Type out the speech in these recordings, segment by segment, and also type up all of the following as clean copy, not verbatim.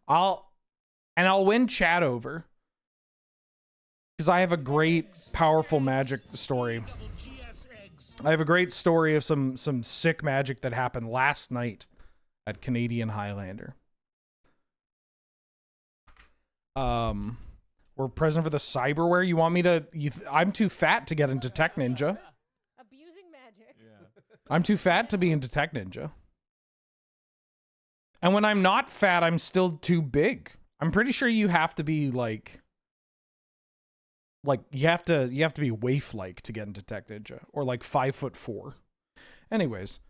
I'll win chat over. Because I have a great, powerful magic story. I have a great story of some sick magic that happened last night at Canadian Highlander. We're present for the cyberware. You want me to... I'm too fat to get into Tech Ninja. Abusing magic. Yeah. I'm too fat to be into Tech Ninja. And when I'm not fat, I'm still too big. I'm pretty sure you have to be like you have to be waif-like to get into Tech Ninja, or like 5'4". Anyways,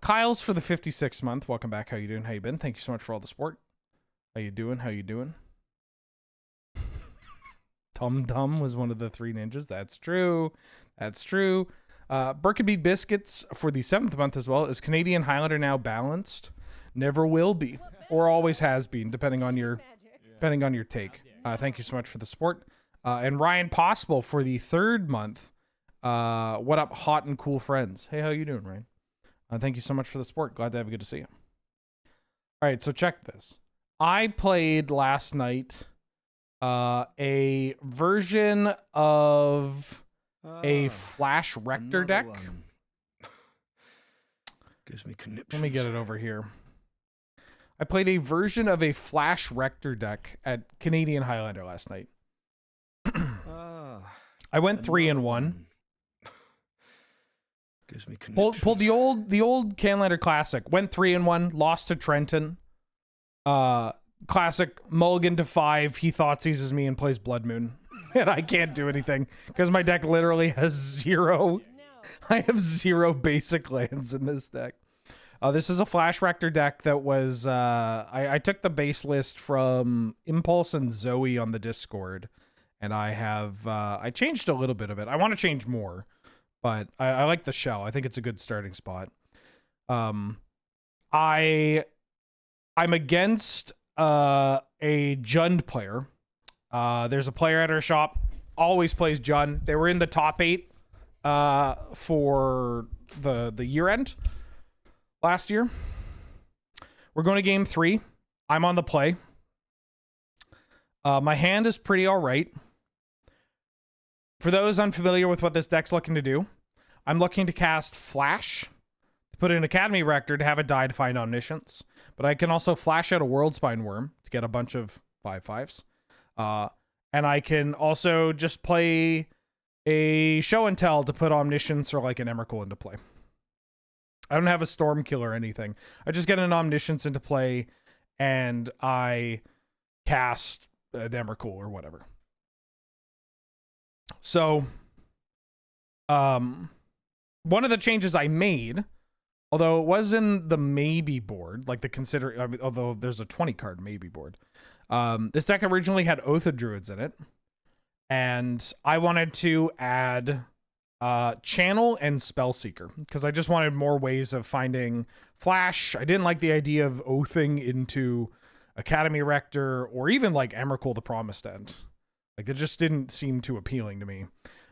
Kyle's for the 56th month. Welcome back. How you doing? How you been? Thank you so much for all the support. How you doing? How you doing? Tum Tum was one of the 3 ninjas. That's true. That's true. Burkaby Biscuits for the 7th month as well. Is Canadian Highlander now balanced? Never will be, or always has been, depending on your take. Thank you so much for the support. And Ryan Possible for the 3rd month. What up, hot and cool friends? Hey, how you doing, Ryan? Thank you so much for the support. Glad to have you. Good to see you. All right, so check this. I played last night a version of a Flash Rector deck. Gives me conniptions. Let me get it over here. I played a version of a Flash Rector deck at Canadian Highlander last night. I went 3-1. Gives me conniptions. Pulled the old Canlander Classic. Went 3-1. Lost to Trenton. Classic mulligan to 5. He thought seizes me and plays Blood Moon, and I can't do anything because my deck literally has 0. I have 0 basic lands in this deck. This is a Flash Rector deck that was I took the base list from Impulse and Zoe on the Discord, and I changed a little bit of it. I want to change more, but I like the shell. I think it's a good starting spot. I'm against a Jund player. There's a player at our shop, always plays Jund. They were in the top 8 for the year end last year. We're going to game 3. I'm on the play. My hand is pretty all right. For those unfamiliar with what this deck's looking to do, I'm looking to cast Flash, to put in Academy Rector to have it die to find Omniscience. But I can also flash out a Worldspine Worm to get a bunch of 5/5s. And I can also just play a Show and Tell to put Omniscience or like an Emrakul into play. I don't have a Storm Kill or anything. I just get an Omniscience into play and I cast the Emrakul or whatever. So, one of the changes I made, although it was in the maybe board, like the although there's a 20 card maybe board. This deck originally had Oath of Druids in it, and I wanted to add Channel and Spellseeker because I just wanted more ways of finding Flash. I didn't like the idea of oathing into Academy Rector or even like Emrakul the Promised End. Like, it just didn't seem too appealing to me.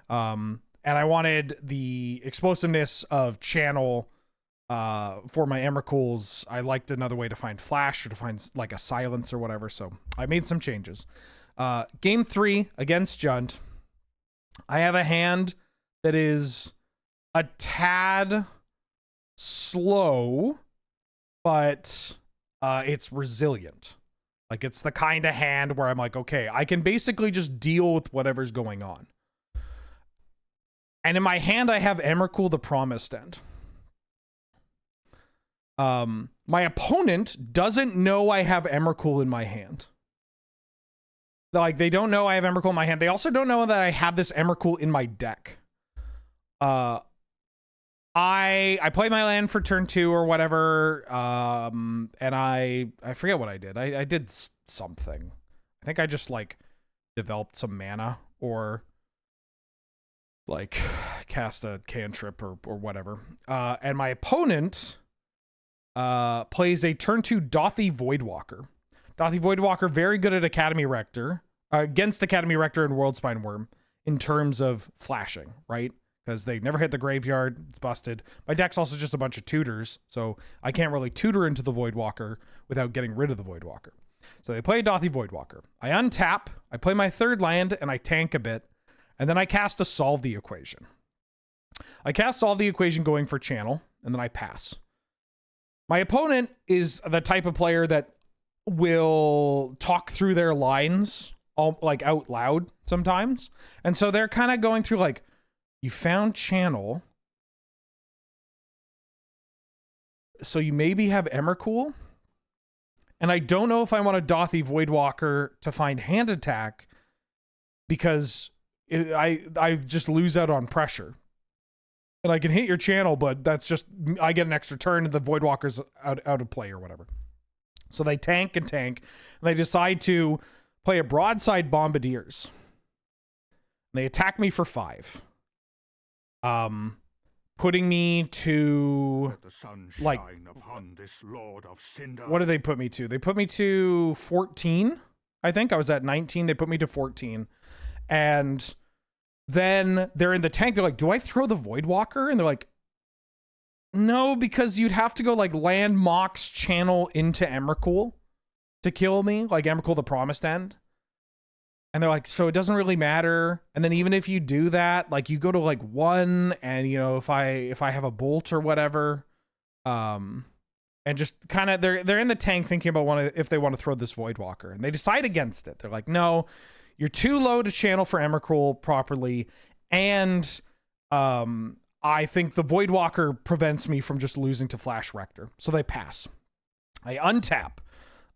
And I wanted the explosiveness of Channel for my Emrakuls. I liked another way to find Flash or to find like a silence or whatever. So I made some changes. Game 3 against Jund. I have a hand that is a tad slow, but it's resilient. Like, it's the kind of hand where I'm like, okay, I can basically just deal with whatever's going on. And in my hand, I have Emrakul the Promised End. My opponent doesn't know I have Emrakul in my hand. Like, they don't know I have Emrakul in my hand. They also don't know that I have this Emrakul in my deck. I played my land for turn 2 or whatever, and I forget what I did. I did something. I think I just, like, developed some mana or, like, cast a cantrip or whatever. And my opponent plays a turn 2 Dothy Voidwalker. Dothy Voidwalker, very good at Academy Rector, against Academy Rector and Worldspine Worm in terms of flashing, right? Because they never hit the graveyard. It's busted. My deck's also just a bunch of tutors, so I can't really tutor into the Voidwalker without getting rid of the Voidwalker. So they play Dothy Voidwalker. I untap, I play my third land, and I tank a bit, and then I cast a Solve the Equation. I cast Solve the Equation going for channel, and then I pass. My opponent is the type of player that will talk through their lines all like out loud sometimes. And so they're kind of going through like, you found channel, so you maybe have Emrakul. And I don't know if I want a Dothy Voidwalker to find hand attack because I just lose out on pressure. And I can hit your channel, but that's just, I get an extra turn and the Voidwalker's out of play or whatever. So they tank and tank, and they decide to play a Broadside Bombardiers. And they attack me for 5. Putting me to, The sun like, shine upon this Lord of Cinder. what did they put me to? They put me to 14, I think. I was at 19. They put me to 14. And then they're in the tank. They're like, do I throw the Voidwalker? And they're like, no, because you'd have to go like land Mox channel into Emrakul to kill me, like Emrakul the Promised End. And they're like, so it doesn't really matter. And then even if you do that, like you go to like 1, and you know, if I have a bolt or whatever, and just kind of they're in the tank thinking about if they want to throw this Voidwalker, and they decide against it. They're like, no, you're too low to channel for Emrakul properly, and I think the Voidwalker prevents me from just losing to Flash Rector. So they pass. I untap.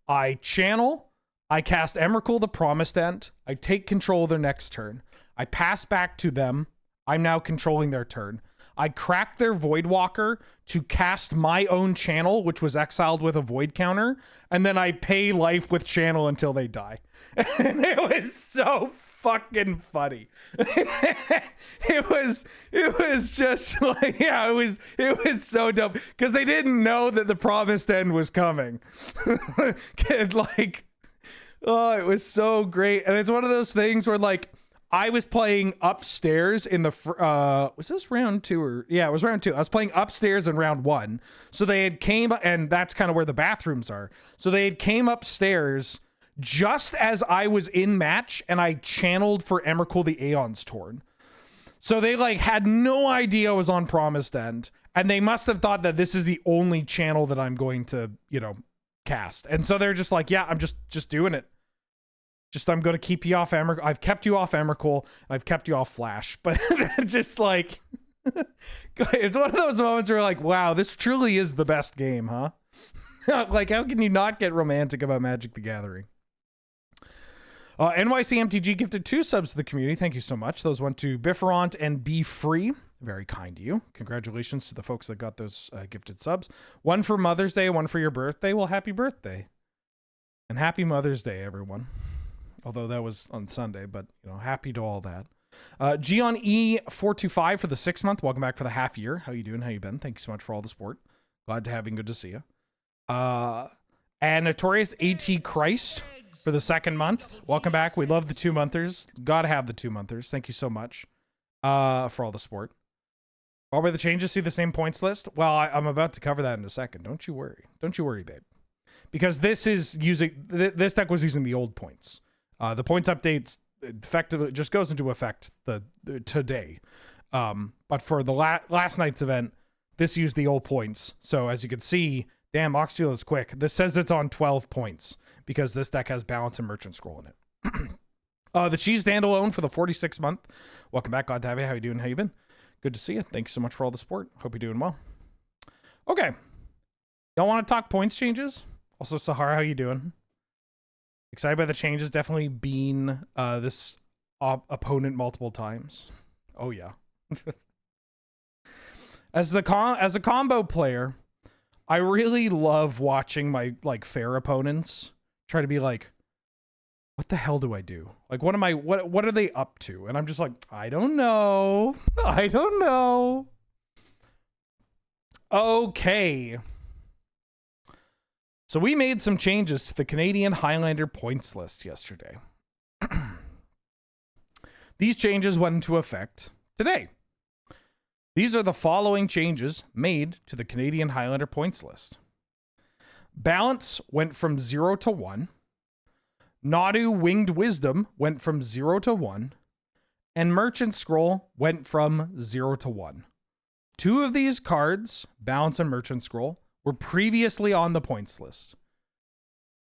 I channel. I cast Emrakul the Promised End. I take control of their next turn. I pass back to them. I'm now controlling their turn. I crack their Voidwalker to cast my own channel, which was exiled with a Void counter, and then I pay life with channel until they die. And it was so fucking funny. it was just like, yeah, it was so dumb because they didn't know that the Promised End was coming. Like, oh, it was so great. And it's one of those things where like I was playing upstairs in the was this round 2 or yeah, it was round 2. I was playing upstairs in round 1. So they had came, and that's kind of where the bathrooms are. So they had came upstairs just as I was in match, and I channeled for Emrakul the Aeon's Torn. So they like had no idea I was on Promised End, and they must have thought that this is the only channel that I'm going to, you know, cast. And so they're just like, yeah, I'm just doing it. Just, I'm going to keep you off Emrakul. I've kept you off Emrakul, and I've kept you off Flash. But just like, it's one of those moments where like, wow, this truly is the best game, huh? Like, how can you not get romantic about Magic the Gathering? NYCMTG gifted 2 subs to the community. Thank you so much. Those went to Bifferant and Be Free. Very kind to you. Congratulations to the folks that got those gifted subs. One for Mother's Day, one for your birthday. Well, happy birthday. And happy Mother's Day, everyone. Although that was on Sunday, but, you know, happy to all that. Gion E425 for the 6 month. Welcome back for the half year. How you doing? How you been? Thank you so much for all the support. Glad to have you. Good to see you. And Notorious AT Christ for the 2nd month. Welcome back. We love the 2-monthers. Gotta have the 2-monthers. Thank you so much for all the support. All by the changes, see the same points list? Well, I'm about to cover that in a second. Don't you worry. Don't you worry, babe. Because this is using, this deck was using the old points. The points updates effectively just goes into effect today. But for the last night's event, this used the old points. So as you can see, damn, Oxfield is quick. This says it's on 12 points because this deck has Balance and Merchant Scroll in it. The Cheese Standalone for the 46th month. Welcome back, God to have you. How you doing? How you been? Good to see you. Thank you so much for all the support. Hope you're doing well. Okay. Y'all want to talk points changes? Also, Sahara, how you doing? Excited by the changes. Definitely been this opponent multiple times. Oh, yeah. As a combo player, I really love watching my like fair opponents try to be like, what the hell do I do? Like, what are they up to? And I'm just like, I don't know. I don't know. Okay. So we made some changes to the Canadian Highlander points list yesterday. These changes went into effect today. These are the following changes made to the Canadian Highlander points list. Balance went from 0 to 1. Nadu Winged Wisdom went from 0 to 1, and Merchant Scroll went from 0 to 1. Two of these cards, Balance and Merchant Scroll, were previously on the points list.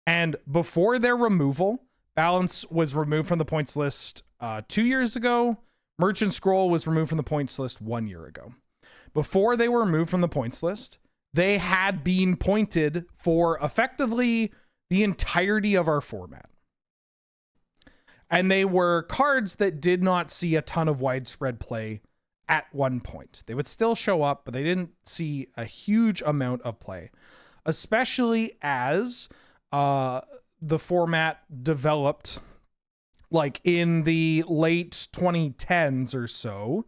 And before their removal, Balance was removed from the points list 2 years ago. Merchant Scroll was removed from the points list 1 year ago. Before they were removed from the points list, they had been pointed for effectively the entirety of our format. And they were cards that did not see a ton of widespread play at one point. They would still show up, but they didn't see a huge amount of play, especially as the format developed like in the late 2010s or so,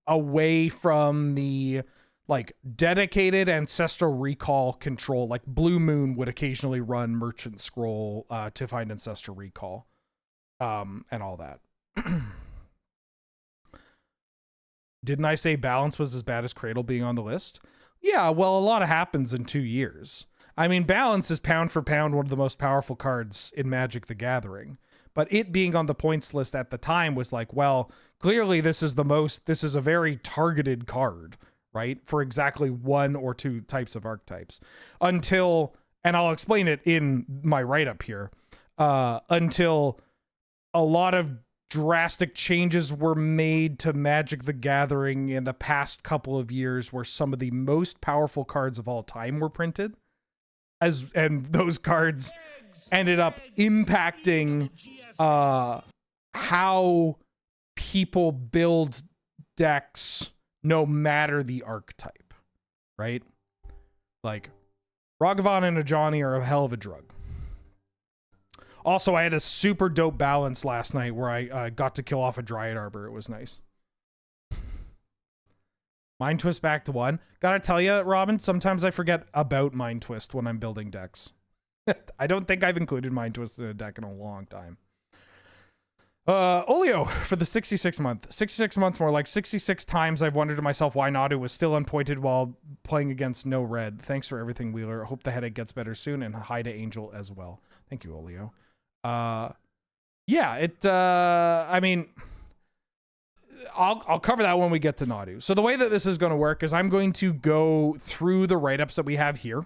away from the like dedicated Ancestral Recall control. Like Blue Moon would occasionally run Merchant Scroll to find Ancestral Recall and all that. Didn't I say Balance was as bad as Cradle being on the list? Yeah, well, a lot happens in 2 years. I mean, Balance is pound for pound one of the most powerful cards in Magic the Gathering. But it being on the points list at the time was like, well, clearly this is a very targeted card, right? For exactly one or two types of archetypes. Until, and I'll explain it in my write-up here, until a lot of drastic changes were made to Magic the Gathering in the past couple of years where some of the most powerful cards of all time were printed. And those cards ended up impacting how people build decks no matter the archetype, right? Like, Ragavan and Ajani are a hell of a drug. Also, I had a super dope Balance last night where I got to kill off a Dryad Arbor. It was nice. Mind Twist back to 1. Gotta tell you, Robin, sometimes I forget about Mind Twist when I'm building decks. I don't think I've included Mind Twist in a deck in a long time. Olio for the 66 month. 66 months more, like 66 times I've wondered to myself why Nadu was still unpointed while playing against no red. Thanks for everything, Wheeler. Hope the headache gets better soon, and hi to Angel as well. Thank you, Olio. Yeah, I mean, I'll cover that when we get to Nadu. So the way that this is going to work is I'm going to go through the write-ups that we have here.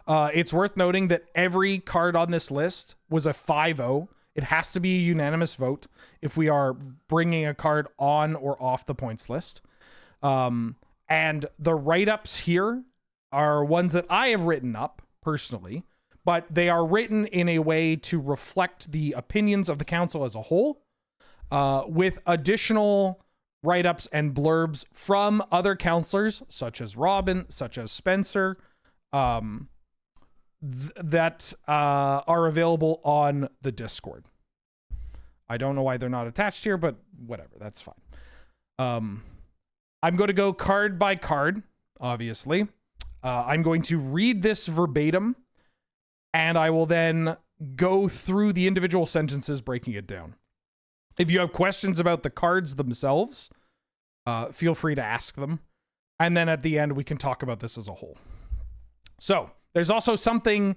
It's worth noting that every card on this list was a 5-0. It has to be a unanimous vote if we are bringing a card on or off the points list. And the write-ups here are ones that I have written up personally, but they are written in a way to reflect the opinions of the council as a whole, with additional write-ups and blurbs from other counselors, such as Robin, such as Spencer, that are available on the Discord. I don't know why they're not attached here, but whatever, that's fine. I'm going to go card by card, obviously. I'm going to read this verbatim, and I will then go through the individual sentences, breaking it down. If you have questions about the cards themselves, feel free to ask them. And then at the end, we can talk about this as a whole. So there's also something,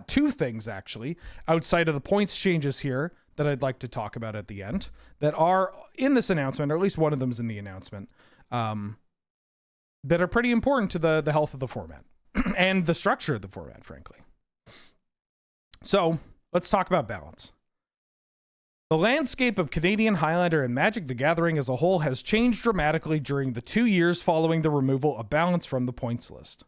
two things actually, outside of the points changes here that I'd like to talk about at the end that are in this announcement, or at least one of them is in the announcement, that are pretty important to the health of the format and the structure of the format, frankly. So let's talk about Balance. The landscape of Canadian Highlander and Magic the Gathering as a whole has changed dramatically during the 2 years following the removal of Balance from the points list.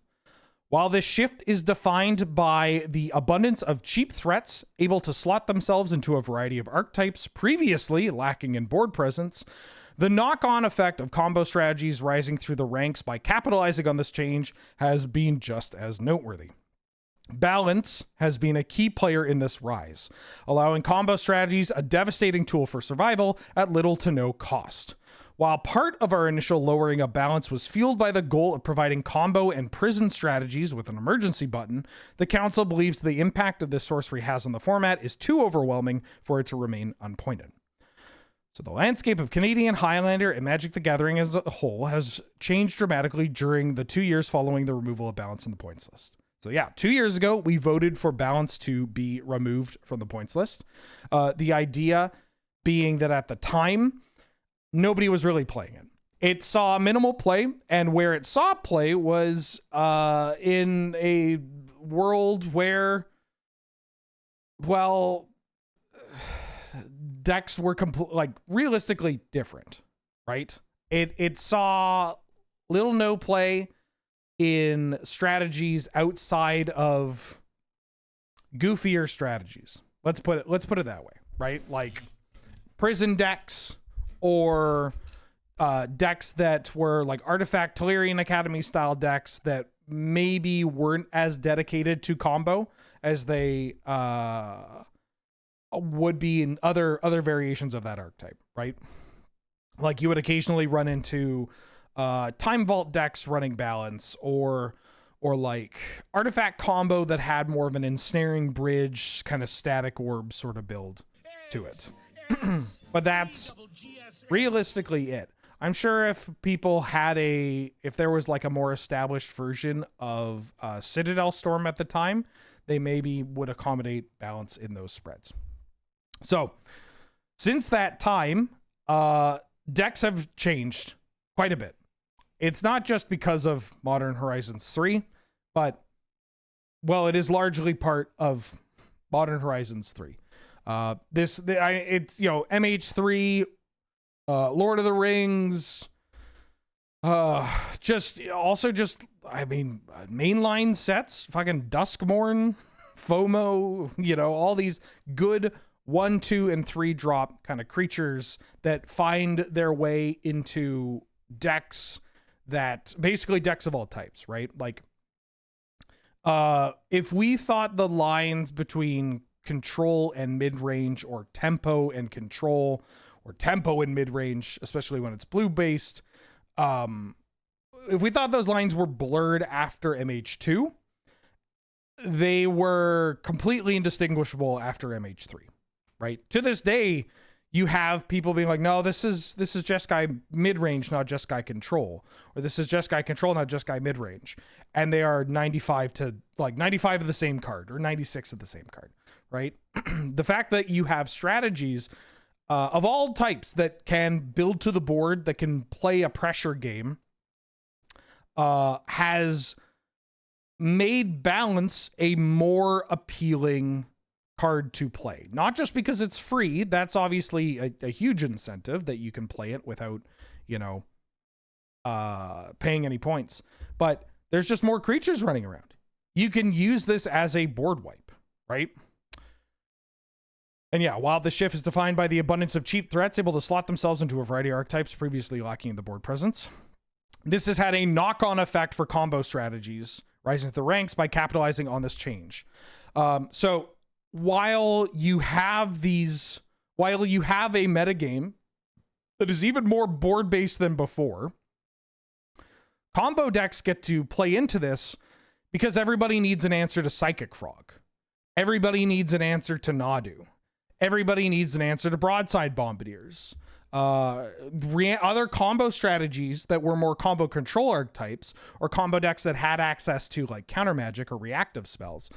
While this shift is defined by the abundance of cheap threats able to slot themselves into a variety of archetypes previously lacking in board presence, the knock-on effect of combo strategies rising through the ranks by capitalizing on this change has been just as noteworthy. Balance has been a key player in this rise, allowing combo strategies a devastating tool for survival at little to no cost. While part of our initial lowering of Balance was fueled by the goal of providing combo and prison strategies with an emergency button, the council believes the impact of this sorcery has on the format is too overwhelming for it to remain unpointed. So the landscape of Canadian Highlander and Magic the Gathering as a whole has changed dramatically during the 2 years following the removal of Balance in the points list. So yeah, 2 years ago, we voted for balance to be removed from the points list. The idea being that at the time, nobody was really playing it. It saw minimal play, and where it saw play was in a world where, well, decks were realistically different, right? It saw little no play in strategies outside of goofier strategies. Let's put it that way, right? Like prison decks or decks that were like Artifact Tellurian Academy style decks that maybe weren't as dedicated to combo as they would be in other variations of that archetype, right? Like you would occasionally run into Time Vault decks running balance, or like artifact combo that had more of an ensnaring bridge kind of static orb sort of build to it. But that's realistically it. I'm sure if people had if there was like a more established version of Citadel Storm at the time, they maybe would accommodate balance in those spreads. So since that time, decks have changed quite a bit. It's not just because of Modern Horizons 3, but, well, it is largely part of Modern Horizons 3. It's, MH3, Lord of the Rings, mainline sets, fucking Duskmourn, FOMO, all these good 1, 2, and 3 drop kind of creatures that find their way into decks basically decks of all types, right? Like, if we thought the lines between control and mid-range, or tempo and control, or tempo and mid-range, especially when it's blue-based, if we thought those lines were blurred after MH2, they were completely indistinguishable after MH3, right? To this day, you have people being like, no, this is Jeskai mid-range, not Jeskai control. Or this is Jeskai control, not Jeskai mid-range. And they are 95 of the same card, or 96 of the same card, right? The fact that you have strategies of all types that can build to the board, that can play a pressure game, has made balance a more appealing card to play. Not just because it's free. That's obviously a huge incentive that you can play it without, paying any points. But there's just more creatures running around. You can use this as a board wipe, right? And yeah, while the shift is defined by the abundance of cheap threats able to slot themselves into a variety of archetypes previously lacking in the board presence, this has had a knock-on effect for combo strategies rising to the ranks by capitalizing on this change. So while you have a metagame that is even more board-based than before, combo decks get to play into this because everybody needs an answer to Psychic Frog. Everybody needs an answer to Nadu. Everybody needs an answer to Broadside Bombardiers. Other combo strategies that were more combo control archetypes, or combo decks that had access to like counter magic or reactive spells,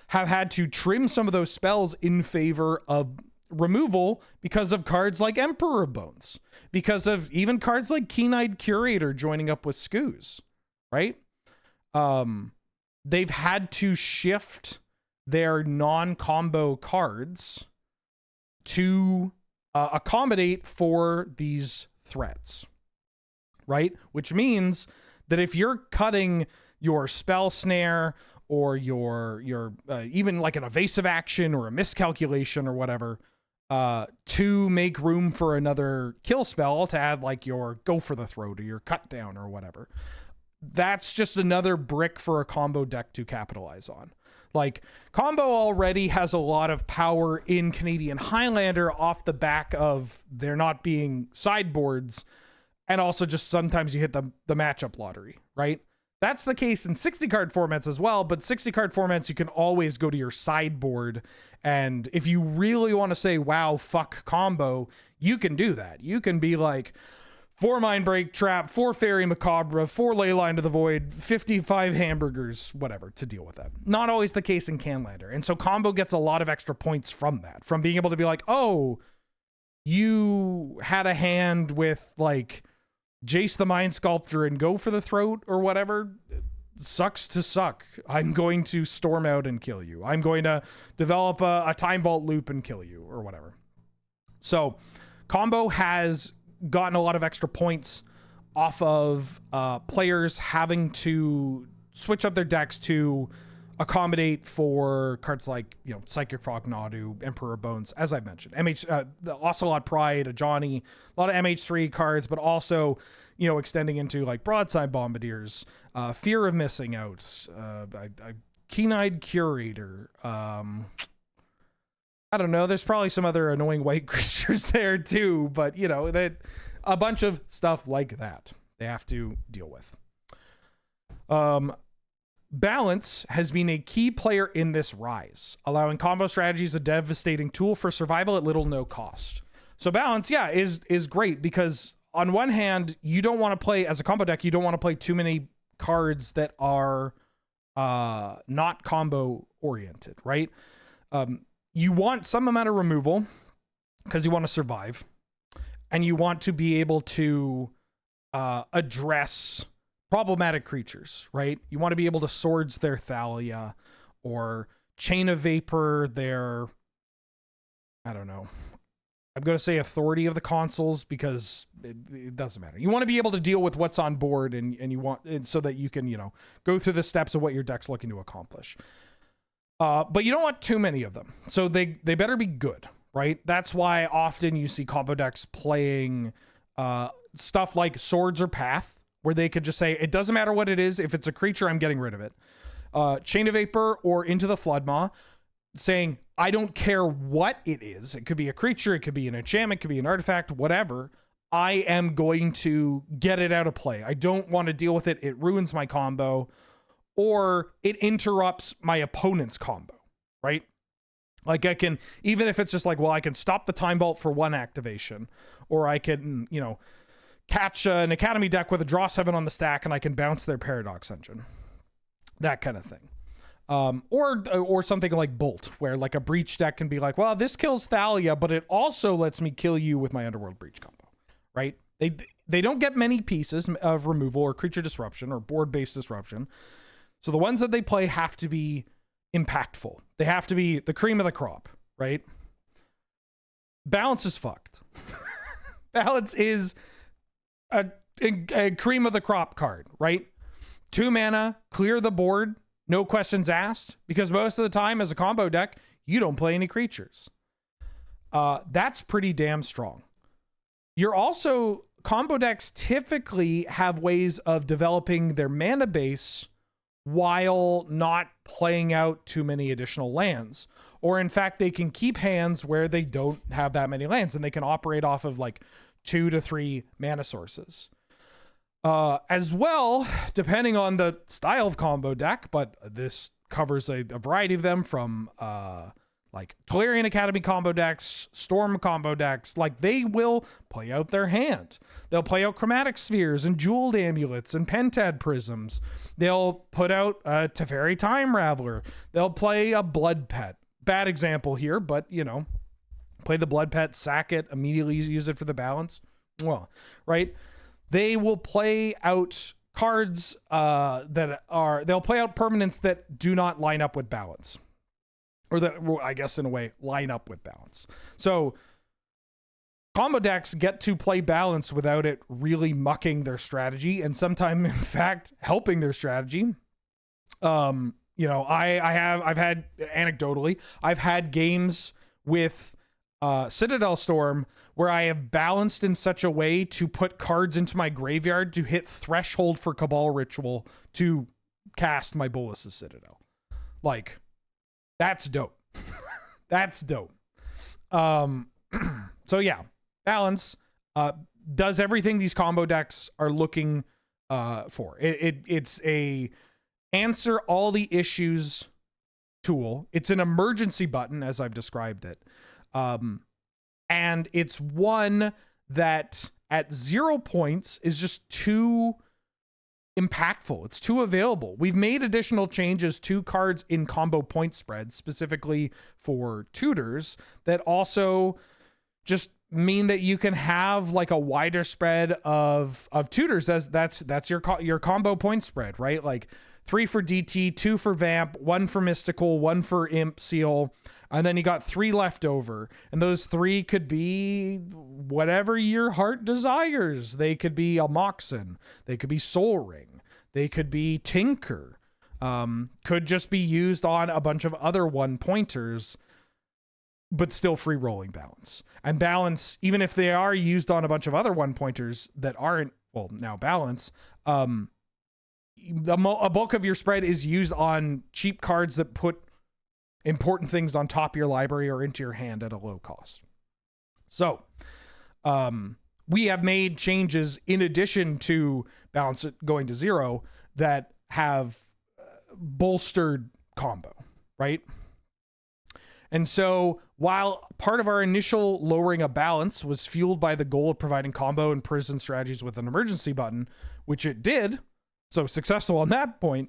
have had to trim some of those spells in favor of removal because of cards like Emperor Bones, because of even cards like Keen-Eyed Curator joining up with Skoos, right? They've had to shift their non-combo cards to accommodate for these threats, right? Which means that if you're cutting your spell snare, or your even like an evasive action or a miscalculation or whatever, to make room for another kill spell, to add like your go for the throat or your cut down or whatever, that's just another brick for a combo deck to capitalize on. Like, combo already has a lot of power in Canadian Highlander off the back of there not being sideboards, and also just sometimes you hit the matchup lottery, right? That's the case in 60-card formats as well, but 60-card formats, you can always go to your sideboard, and if you really want to say, wow, fuck combo, you can do that. You can be like, 4 Mindbreak Trap, 4 Fairy Macabre, 4 Leyline to the Void, 55 Hamburgers, whatever, to deal with that. Not always the case in Canlander. And so combo gets a lot of extra points from that, from being able to be like, oh, you had a hand with like Jace the Mind Sculptor and go for the throat or whatever. Sucks to suck. I'm going to storm out and kill you. I'm going to develop a time vault loop and kill you or whatever. So combo has gotten a lot of extra points off of players having to switch up their decks to accommodate for cards like, you know, Psychic Frog, Nadu, Emperor Bones, as I mentioned. The Ocelot Pride, a Johnny, a lot of MH3 cards, but also, you know, extending into like Broadside Bombardiers, Fear of Missing Out, Keen-Eyed Curator. I don't know. There's probably some other annoying white creatures there too, but you know, that a bunch of stuff like that they have to deal with. Balance has been a key player in this rise, allowing combo strategies a devastating tool for survival at little no cost. So balance, yeah, is great because on one hand, you don't want to play as a combo deck, you don't want to play too many cards that are not combo oriented, right? You want some amount of removal because you want to survive, and you want to be able to address problematic creatures, right? You want to be able to Swords their Thalia or Chain of Vapor their, I don't know, I'm going to say Authority of the Consuls because it doesn't matter. You want to be able to deal with what's on board and you want it so that you can, you know, go through the steps of what your deck's looking to accomplish. But you don't want too many of them. So they better be good, right? That's why often you see combo decks playing stuff like Swords or Path, where they could just say, it doesn't matter what it is. If it's a creature, I'm getting rid of it. Chain of Vapor or Into the Floodmaw, saying, I don't care what it is. It could be a creature, it could be an enchantment, it could be an artifact, whatever. I am going to get it out of play. I don't want to deal with it. It ruins my combo, or it interrupts my opponent's combo, right? Like I can, even if it's just like, well, I can stop the Time Vault for 1 activation, or I can, you know, catch an Academy deck with a draw 7 on the stack and I can bounce their Paradox Engine. That kind of thing. Or something like Bolt, where like a Breach deck can be like, well, this kills Thalia, but it also lets me kill you with my Underworld Breach combo, right? They don't get many pieces of removal or creature disruption or board-based disruption. So the ones that they play have to be impactful. They have to be the cream of the crop, right? Balance is fucked. Balance is a cream of the crop card, right? 2 mana, clear the board, no questions asked, because most of the time as a combo deck, you don't play any creatures. That's pretty damn strong. You're also, combo decks typically have ways of developing their mana base while not playing out too many additional lands. Or in fact, they can keep hands where they don't have that many lands and they can operate off of like 2 to 3 mana sources. As well, depending on the style of combo deck, but this covers a variety of them from like Tolarian Academy combo decks, Storm combo decks, like they will play out their hand. They'll play out Chromatic Spheres and Jeweled Amulets and Pentad Prisms. They'll put out a Teferi Time Raveler. They'll play a Blood Pet. Bad example here, but you know, play the Blood Pet, sack it, immediately use it for the balance. Well, right? They will play out cards they'll play out permanents that do not line up with balance. Or that, I guess in a way, line up with balance. So combo decks get to play balance without it really mucking their strategy, and sometimes, in fact, helping their strategy. You know, I've had, anecdotally, I've had games with Citadel Storm where I have balanced in such a way to put cards into my graveyard to hit threshold for Cabal Ritual to cast my Bolas's Citadel. Like, that's dope. That's dope. So yeah, balance does everything these combo decks are looking for. It's a answer all the issues tool. It's an emergency button, as I've described it. And it's one that at 0 points is just too impactful. It's too available. We've made additional changes to cards in combo point spreads, specifically for tutors, that also just mean that you can have like a wider spread of tutors. That's your combo point spread, right? Like 3 for DT, 2 for Vamp, 1 for Mystical, 1 for Imp Seal, and then you got 3 left over. And those 3 could be whatever your heart desires. They could be a Moxen, they could be Soul Ring, they could be Tinker, could just be used on a bunch of other 1-pointers, but still free rolling balance. And balance, even if they are used on a bunch of other 1-pointers that aren't, well, now balance, a bulk of your spread is used on cheap cards that put important things on top of your library or into your hand at a low cost. So, we have made changes in addition to balance going to 0 that have bolstered combo, right? And so while part of our initial lowering of balance was fueled by the goal of providing combo and prison strategies with an emergency button, which it did, so successful on that point,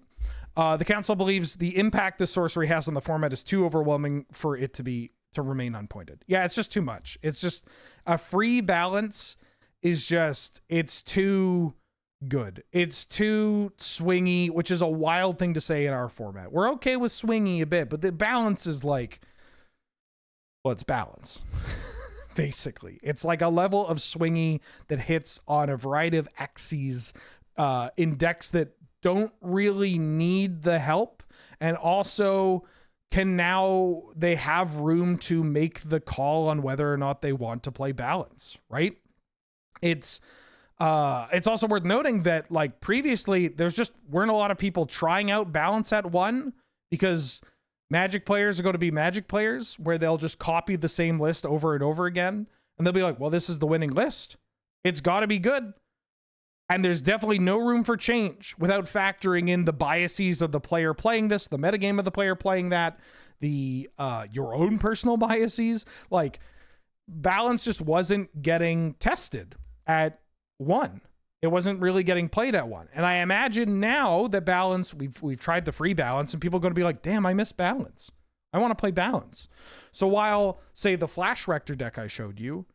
the council believes the impact the sorcery has on the format is too overwhelming for it to remain unpointed. Yeah, it's just too much. It's just a free balance is just, it's too good. It's too swingy, which is a wild thing to say in our format. We're okay with swingy a bit, but the balance is like, well, it's balance. Basically, it's like a level of swingy that hits on a variety of axes in decks that don't really need the help, and also they have room to make the call on whether or not they want to play balance, right? It's also worth noting that like previously there's just weren't a lot of people trying out balance at 1 because Magic players are going to be Magic players where they'll just copy the same list over and over again, and they'll be like, well, this is the winning list. It's got to be good. And there's definitely no room for change without factoring in the biases of the player playing this, the metagame of the player playing that, the your own personal biases. Like, balance just wasn't getting tested at 1. It wasn't really getting played at 1. And I imagine now that balance, we've tried the free balance, and people are going to be like, damn, I miss balance. I want to play balance. So while, say, the Flash Rector deck I showed you,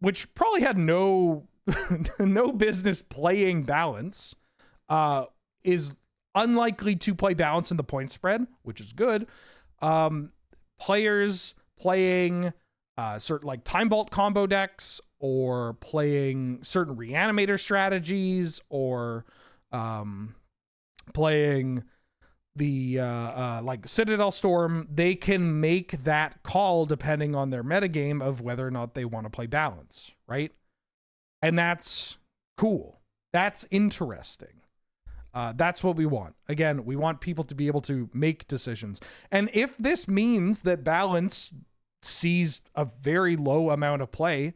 which probably had no business playing balance, is unlikely to play balance in the point spread, which is good. Players playing certain like Time Vault combo decks, or playing certain Reanimator strategies, or playing the like Citadel Storm, they can make that call depending on their metagame of whether or not they want to play balance, right? And that's cool. That's interesting. That's what we want. Again, we want people to be able to make decisions. And if this means that balance sees a very low amount of play,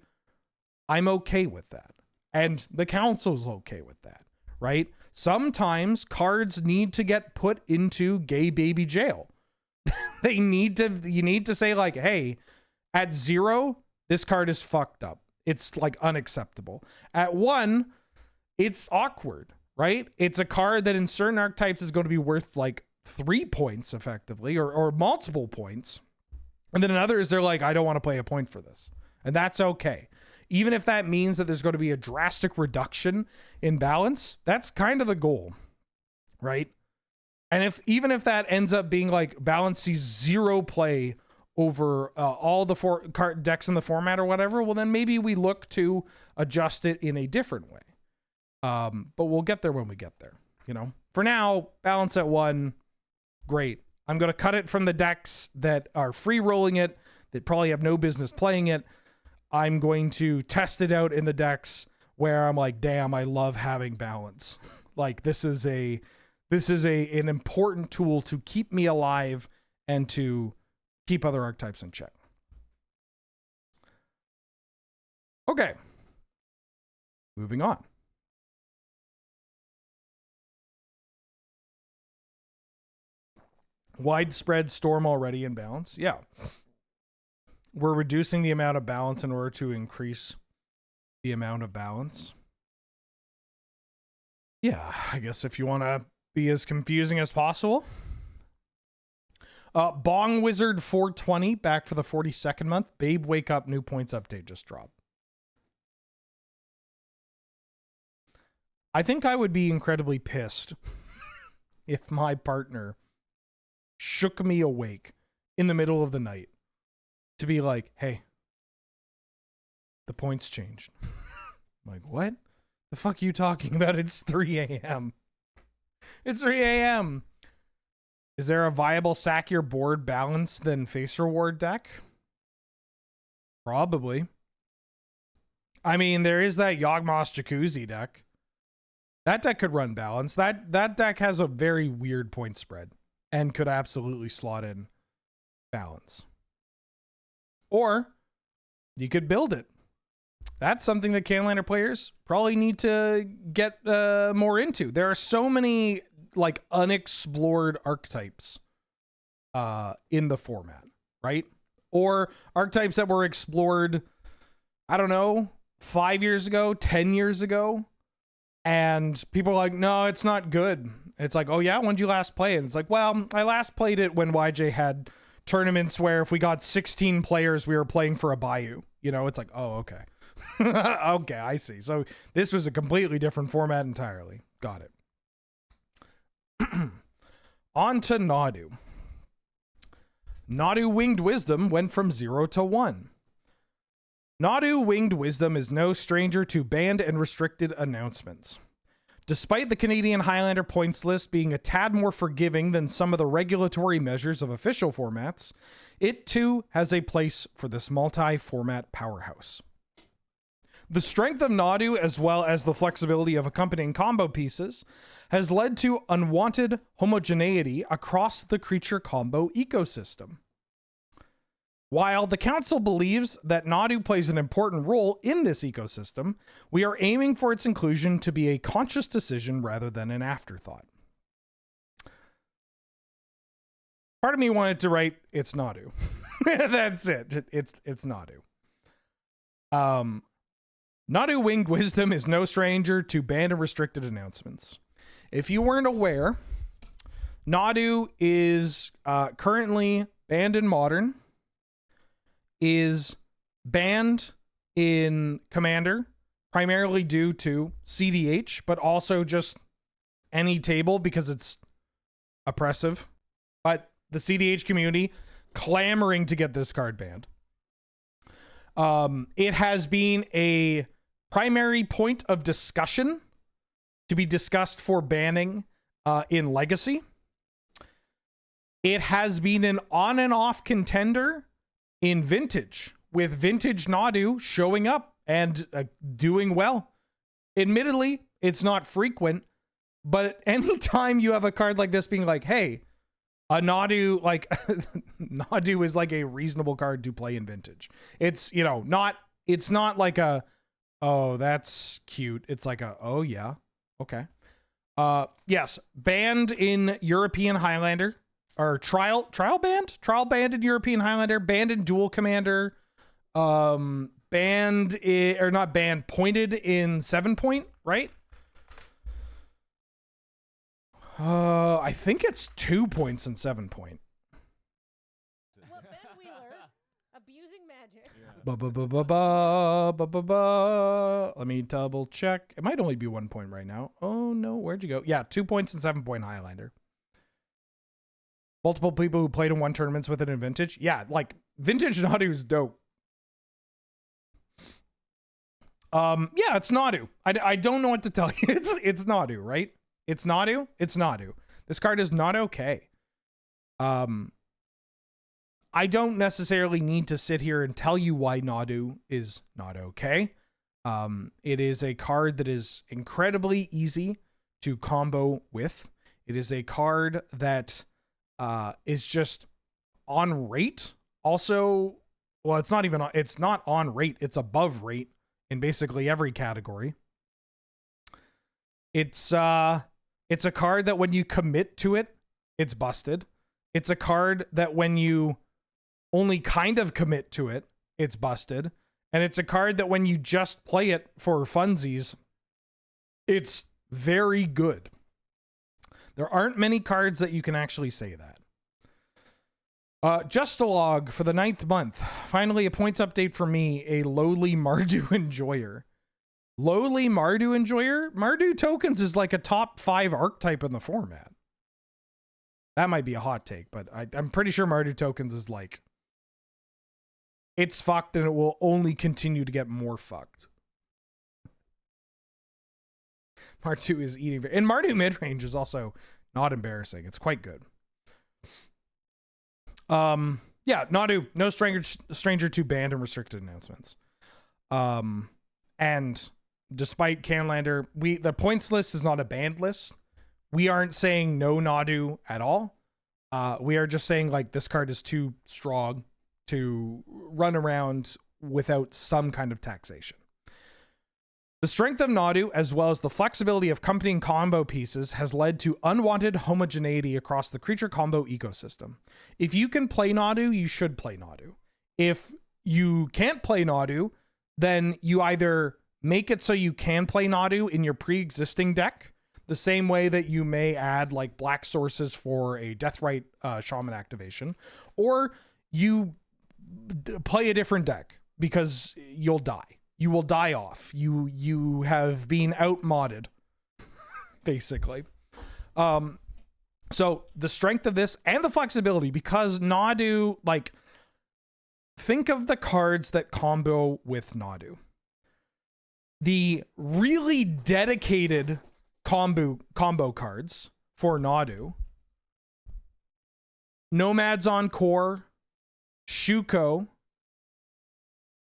I'm okay with that. And the council's okay with that, right? Sometimes cards need to get put into gay baby jail. You need to say like, hey, at 0, this card is fucked up. It's like unacceptable. At 1, it's awkward, right? It's a card that in certain archetypes is going to be worth like 3 points effectively, or multiple points. And then in others, they're like, I don't want to play a point for this. And that's okay. Even if that means that there's going to be a drastic reduction in balance, that's kind of the goal, right? And even if that ends up being like balance sees 0 play over all the 4 card decks in the format or whatever, well, then maybe we look to adjust it in a different way. But we'll get there when we get there, you know? For now, balance at 1, great. I'm going to cut it from the decks that are free rolling it, that probably have no business playing it. I'm going to test it out in the decks where I'm like, damn, I love having balance. Like, this is an important tool to keep me alive and to keep other archetypes in check. Okay. Moving on. Widespread storm already in balance. Yeah. We're reducing the amount of balance in order to increase the amount of balance. Yeah, I guess if you want to be as confusing as possible. Bong Wizard 420 back for the 42nd month. Babe, wake up. New points update just dropped. I think I would be incredibly pissed if my partner shook me awake in the middle of the night to be like, hey, the points changed. I'm like, what? The fuck are you talking about? It's 3 a.m. It's 3 a.m. Is there a viable sack your board balance than face reward deck? Probably. I mean, there is that Yawgmoth Jacuzzi deck. That deck could run balance. That deck has a very weird point spread and could absolutely slot in balance. Or you could build it. That's something that Canadian Highlander players probably need to get more into. There are so many like unexplored archetypes in the format, right? Or archetypes that were explored, I don't know, 5 years ago, 10 years ago. And people are like, no, it's not good. It's like, oh yeah, when did you last play it? And it's like, well, I last played it when YJ had tournaments where if we got 16 players, we were playing for a Bayou. You know, it's like, oh, okay. Okay, I see. So this was a completely different format entirely. Got it. On to Nadu. Nadu Winged Wisdom went from 0 to 1. Nadu Winged Wisdom is no stranger to banned and restricted announcements. Despite the Canadian Highlander points list being a tad more forgiving than some of the regulatory measures of official formats, it too has a place for this multi-format powerhouse. The strength of Nadu, as well as the flexibility of accompanying combo pieces, has led to unwanted homogeneity across the creature combo ecosystem. While the Council believes that Nadu plays an important role in this ecosystem, we are aiming for its inclusion to be a conscious decision rather than an afterthought. Part of me wanted to write, it's Nadu. That's it. It's Nadu. Nadu Winged Wisdom is no stranger to banned and restricted announcements. If you weren't aware, Nadu is currently banned in Modern, is banned in Commander, primarily due to CDH, but also just any table because it's oppressive. But the CDH community clamoring to get this card banned. It has been a primary point of discussion to be discussed for banning in Legacy. It has been an on and off contender in Vintage, with Vintage Nadu showing up and doing well. Admittedly, it's not frequent, but anytime you have a card like this being like, hey, a Nadu, like, Nadu is like a reasonable card to play in Vintage. It's, you know, it's not like a, oh, that's cute. It's like a, oh yeah, okay. Yes, banned in European Highlander. Or trial banned in European Highlander, banned in Dual Commander, pointed in 7-point, right? I think it's 2 points in 7-point. Well, Ben Wheeler, abusing magic. Let me double check. It might only be 1 point right now. Oh no, where'd you go? Yeah, 2 points in 7-point Highlander. Multiple people who played and won tournaments with it in Vintage. Yeah, like Vintage Nadu is dope. Yeah, it's Nadu. I don't know what to tell you. It's Nadu, right? It's Nadu. It's Nadu. This card is not okay. I don't necessarily need to sit here and tell you why Nadu is not okay. It is a card that is incredibly easy to combo with. It is a card that is just on rate. Also, well, it's not on rate. It's above rate in basically every category. It's a card that when you commit to it, it's busted. It's a card that when you only kind of commit to it, it's busted. And it's a card that when you just play it for funsies, it's very good. There aren't many cards that you can actually say that. Just a log for the 9th month. Finally, a points update for me, a lowly Mardu enjoyer. Lowly Mardu enjoyer? Mardu tokens is like a top 5 archetype in the format. That might be a hot take, but I'm pretty sure Mardu tokens is like, it's fucked and it will only continue to get more fucked. Mardu is eating, and Mardu midrange is also not embarrassing. It's quite good. Yeah, Nadu, no stranger to banned and restricted announcements. And despite Canlander, the points list is not a banned list. We aren't saying no Nadu at all. We are just saying like this card is too strong to run around without some kind of taxation. The strength of Nadu, as well as the flexibility of accompanying combo pieces, has led to unwanted homogeneity across the creature combo ecosystem. If you can play Nadu, you should play Nadu. If you can't play Nadu, then you either make it so you can play Nadu in your pre-existing deck, the same way that you may add like black sources for a Deathrite Shaman activation, or you play a different deck because you'll die. You will die off. You have been out-modded, basically. So the strength of this and the flexibility, because Nadu, like, think of the cards that combo with Nadu. The really dedicated combo cards for Nadu: Nomads Encore, Shuko.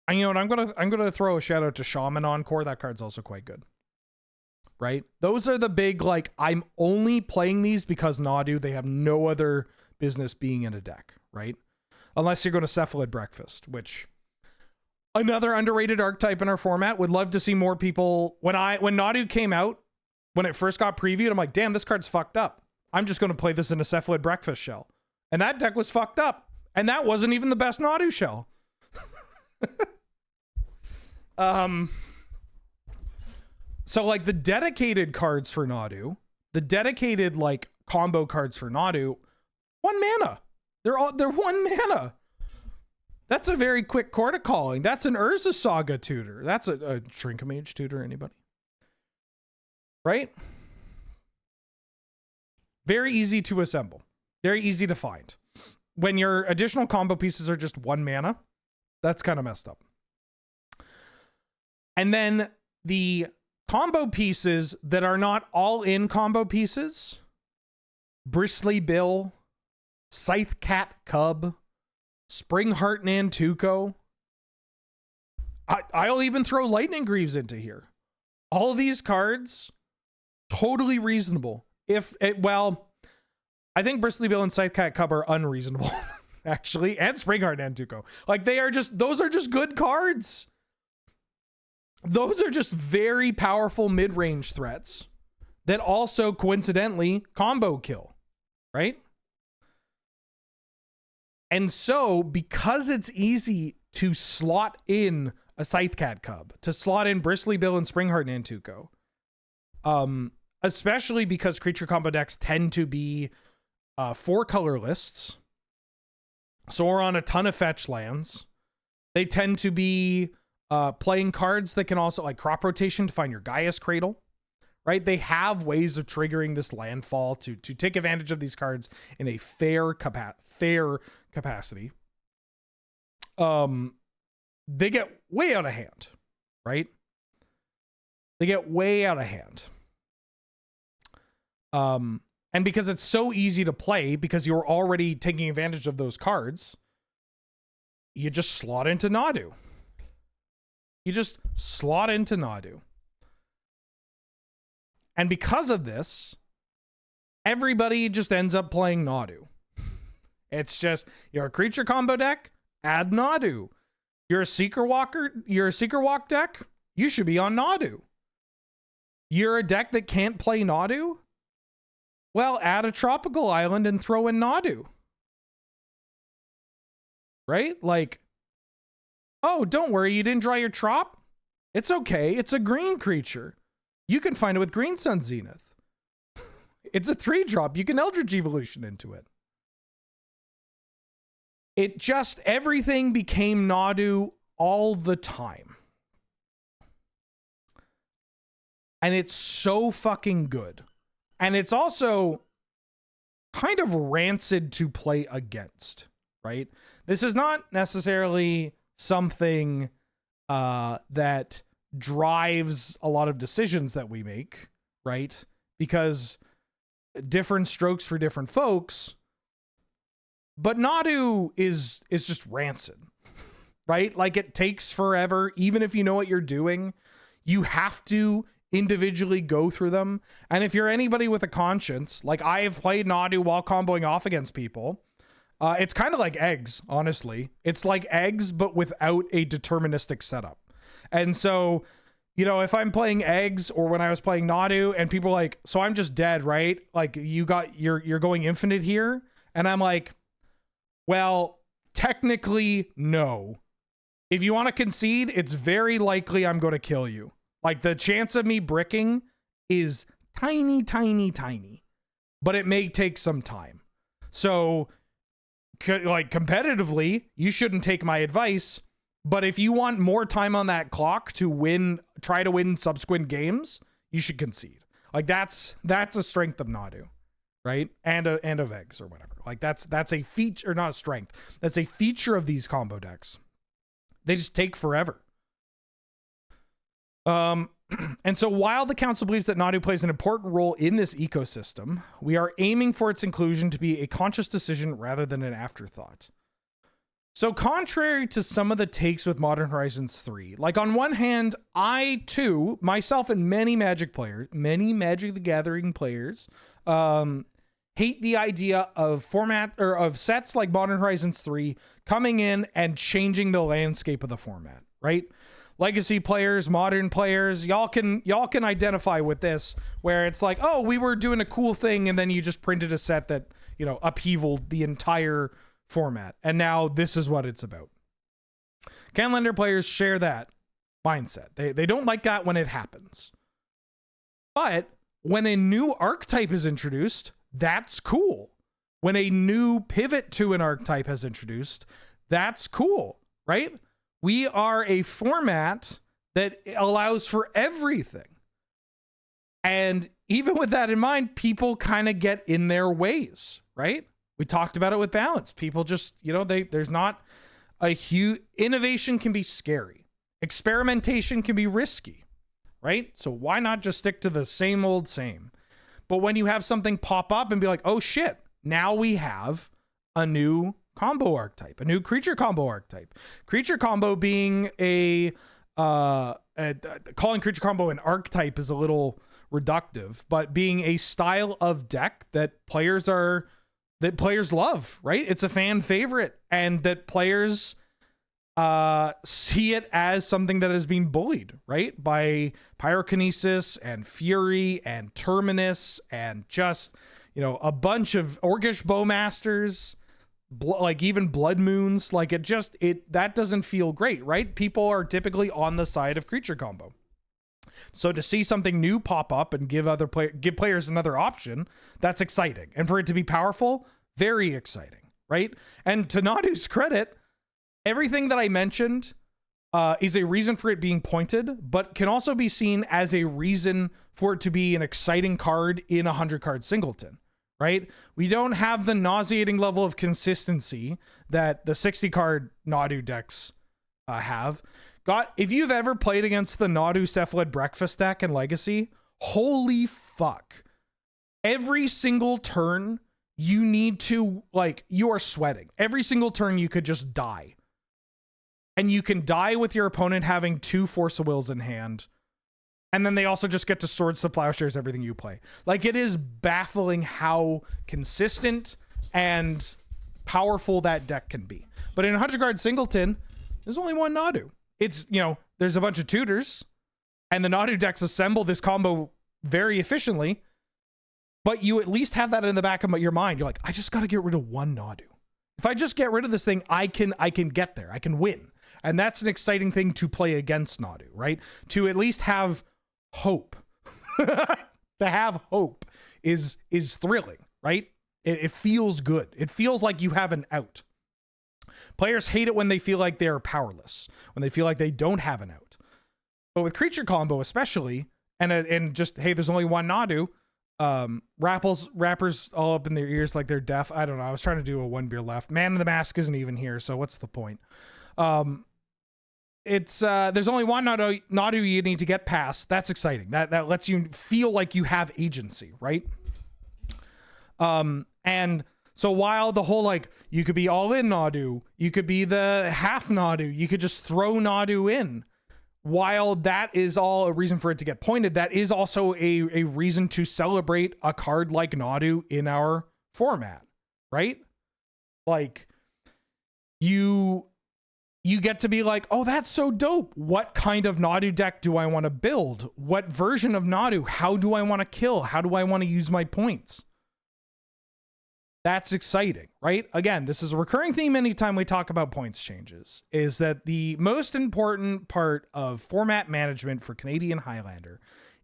And you know what? I'm gonna throw a shout out to Shaman Encore. That card's also quite good. Right? Those are the big, like, I'm only playing these because Nadu, they have no other business being in a deck, right? Unless you're going to Cephalid Breakfast, which another underrated archetype in our format. Would love to see more people. When Nadu came out, when it first got previewed, I'm like, damn, this card's fucked up. I'm just going to play this in a Cephalid Breakfast shell. And that deck was fucked up. And that wasn't even the best Nadu shell. So like the dedicated cards for Nadu, the dedicated like combo cards for Nadu, 1 mana. They're 1 mana. That's a very quick Chord Calling. That's an Urza Saga tutor. That's a Shrinkmage tutor. Anybody? Right? Very easy to assemble. Very easy to find. When your additional combo pieces are just 1 mana, that's kind of messed up. And then the combo pieces that are not all in combo pieces: Bristly Bill, Scythe Cat Cub, Springheart Nantuko. I'll even throw Lightning Greaves into here. All these cards, totally reasonable. I think Bristly Bill and Scythe Cat Cub are unreasonable, actually, and Springheart Nantuko. Like, those are just good cards. Those are just very powerful mid-range threats that also coincidentally combo kill, right? And so, because it's easy to slot in a Scythe Cat Cub, to slot in Bristly Bill and Springheart Nantuko, especially because creature combo decks tend to be 4-color lists, so we're on a ton of fetch lands. They tend to be playing cards that can also, like, Crop Rotation to find your Gaia's Cradle, right? They have ways of triggering this landfall to take advantage of these cards in a fair capacity. They get way out of hand, right? They get way out of hand. And because it's so easy to play, because you're already taking advantage of those cards, you just slot into Nadu. You just slot into Nadu. And because of this, everybody just ends up playing Nadu. It's just, you're a creature combo deck, add Nadu. You're a Seeker Walk deck, you should be on Nadu. You're a deck that can't play Nadu? Well, add a tropical island and throw in Nadu. Right? Like, Oh, don't worry, you didn't draw your trop? It's okay, it's a green creature. You can find it with Green Sun Zenith. It's a 3-drop, you can Eldritch Evolution into it. It just, everything became Nadu all the time. And it's so fucking good. And it's also kind of rancid to play against, right? This is not necessarily something that drives a lot of decisions that we make, right? Because different strokes for different folks. But Nadu is just rancid, right? Like, it takes forever. Even if you know what you're doing, you have to individually go through them. And if you're anybody with a conscience, like I have played Nadu while comboing off against people, it's kind of like eggs, honestly. It's like eggs, but without a deterministic setup. And so, you know, if I'm playing eggs or when I was playing Nadu and people are like, so I'm just dead, right? Like, you're going infinite here. And I'm like, well, technically, no. If you want to concede, it's very likely I'm going to kill you. Like, the chance of me bricking is tiny, tiny, tiny. But it may take some time. So, like, competitively, you shouldn't take my advice. But if you want more time on that clock to win, try to win subsequent games, you should concede. Like, that's a strength of Nadu. Right? And of eggs or whatever. Like, that's a feature, or not a strength. That's a feature of these combo decks. They just take forever. And so while the council believes that Nadu plays an important role in this ecosystem, we are aiming for its inclusion to be a conscious decision rather than an afterthought. So contrary to some of the takes with Modern Horizons 3, like, on one hand, I too, myself and many Magic the Gathering players, hate the idea of format or of sets like Modern Horizons 3 coming in and changing the landscape of the format, right? Legacy players, modern players, y'all can identify with this, where it's like, oh, we were doing a cool thing and then you just printed a set that, you know, upheavaled the entire format, and now this is what it's about. Canlander players share that mindset. They don't like that when it happens. But when a new archetype is introduced, that's cool. When a new pivot to an archetype has introduced, that's cool, right? We are a format that allows for everything. And even with that in mind, people kind of get in their ways, right? We talked about it with balance. People just, you know, there's not a huge... Innovation can be scary. Experimentation can be risky, right? So why not just stick to the same old same? But when you have something pop up and be like, oh shit, now we have a new combo archetype, a new creature combo archetype. Creature combo being calling creature combo an archetype is a little reductive, but being a style of deck that players love, right? It's a fan favorite, and that players see it as something that is being bullied, right? By Pyrokinesis and Fury and Terminus and just, you know, a bunch of Orcish Bowmasters, like even Blood Moons. Like, that doesn't feel great, right? People are typically on the side of creature combo. So to see something new pop up and give players another option, that's exciting. And for it to be powerful, very exciting, right? And to Nadu's credit, everything that I mentioned is a reason for it being pointed, but can also be seen as a reason for it to be an exciting card in a 100-card singleton, right? We don't have the nauseating level of consistency that the 60-card Nadu decks have. If you've ever played against the Nadu Cephalid Breakfast deck in Legacy, holy fuck. Every single turn, you need to, like, you are sweating. Every single turn, you could just die. And you can die with your opponent having 2 Force of Wills in hand. And then they also just get to Swords to Plowshares everything you play. Like, it is baffling how consistent and powerful that deck can be. But in a 100-card singleton, there's only one Nadu. It's, you know, there's a bunch of tutors, and the Nadu decks assemble this combo very efficiently, but you at least have that in the back of your mind. You're like, I just got to get rid of one Nadu. If I just get rid of this thing, I can get there. I can win. And that's an exciting thing to play against Nadu, right? To at least have hope. To have hope is thrilling, right? It feels good. It feels like you have an out. Players hate it when they feel like they're powerless, when they feel like they don't have an out. But with creature combo especially, and just, hey, there's only one Nadu, rappers all up in their ears like they're deaf. I don't know. I was trying to do a one beer left. Man in the Mask isn't even here, so what's the point? It's there's only one Nadu you need to get past. That's exciting. That lets you feel like you have agency, right? And so while the whole, like, you could be all in Nadu, you could be the half Nadu, you could just throw Nadu in. While that is all a reason for it to get pointed, that is also a reason to celebrate a card like Nadu in our format, right? Like, you get to be like, oh, that's so dope. What kind of Nadu deck do I want to build? What version of Nadu? How do I want to kill? How do I want to use my points? That's exciting, right? Again, this is a recurring theme anytime we talk about points changes, is that the most important part of format management for Canadian Highlander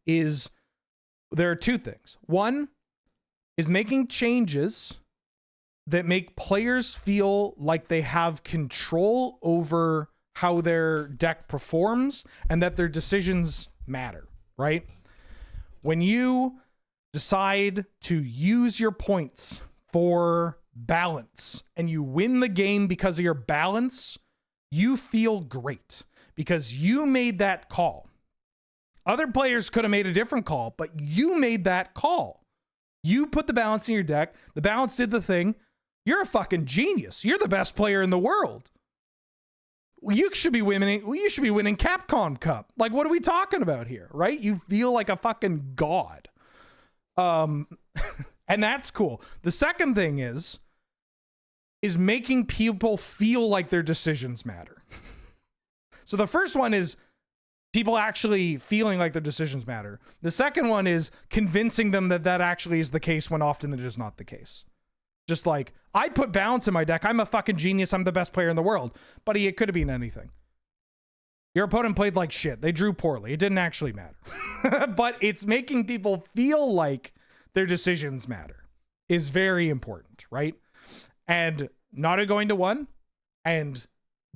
is there are two things. One is making changes that make players feel like they have control over how their deck performs and that their decisions matter, right? When you decide to use your points for balance and you win the game because of your balance, you feel great because you made that call. Other players could have made a different call, but you made that call. You put the balance in your deck. The balance did the thing. You're a fucking genius. You're the best player in the world. You should be winning Capcom Cup. Like, what are we talking about here, right? You feel like a fucking god. And that's cool. The second thing is making people feel like their decisions matter. So the first one is people actually feeling like their decisions matter. The second one is convincing them that that actually is the case when often it is not the case. Just like, I put balance in my deck. I'm a fucking genius. I'm the best player in the world. Buddy, it could have been anything. Your opponent played like shit. They drew poorly. It didn't actually matter. But it's making people feel like their decisions matter is very important, right? And Nadu going to 1 and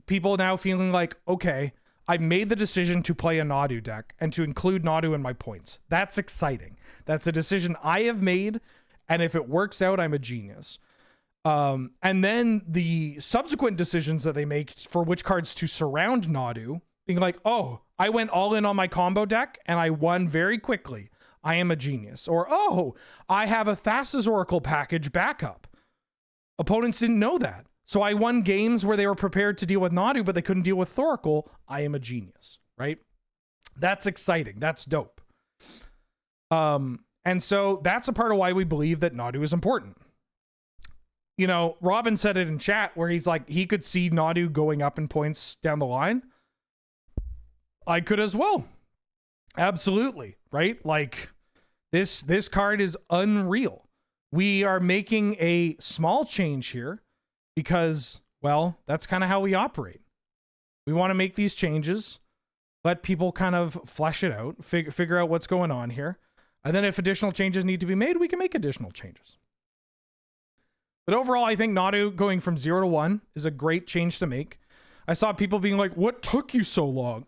people now feeling like, okay, I've made the decision to play a Nadu deck and to include Nadu in my points. That's exciting. That's a decision I have made, and if it works out, I'm a genius. And then the subsequent decisions that they make for which cards to surround Nadu, being like, oh, I went all in on my combo deck and I won very quickly. I am a genius. Or, oh, I have a Thassa's Oracle package backup. Opponents didn't know that. So I won games where they were prepared to deal with Nadu, but they couldn't deal with Thoracle. I am a genius, right? That's exciting. That's dope. And so that's a part of why we believe that Nadu is important. You know, Robin said it in chat where he's like, he could see Nadu going up in points down the line. I could as well. Absolutely, right? Like, this card is unreal. We are making a small change here because, well, that's kind of how we operate. We want to make these changes, let people kind of flesh it out, figure out what's going on here. And then if additional changes need to be made, we can make additional changes. But overall, I think Nadu going from 0 to 1 is a great change to make. I saw people being like, what took you so long?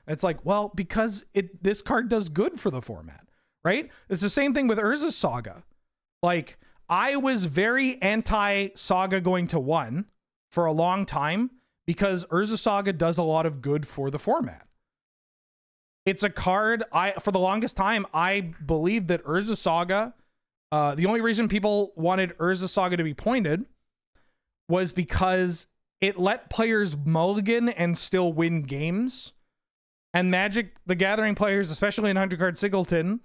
It's like, well, because this card does good for the format, right? It's the same thing with Urza's Saga. Like, I was very anti-Saga going to 1 for a long time because Urza Saga does a lot of good for the format. It's a card, for the longest time, I believed that Urza Saga, the only reason people wanted Urza Saga to be pointed was because it let players mulligan and still win games. And Magic the Gathering players, especially in 100-card Singleton,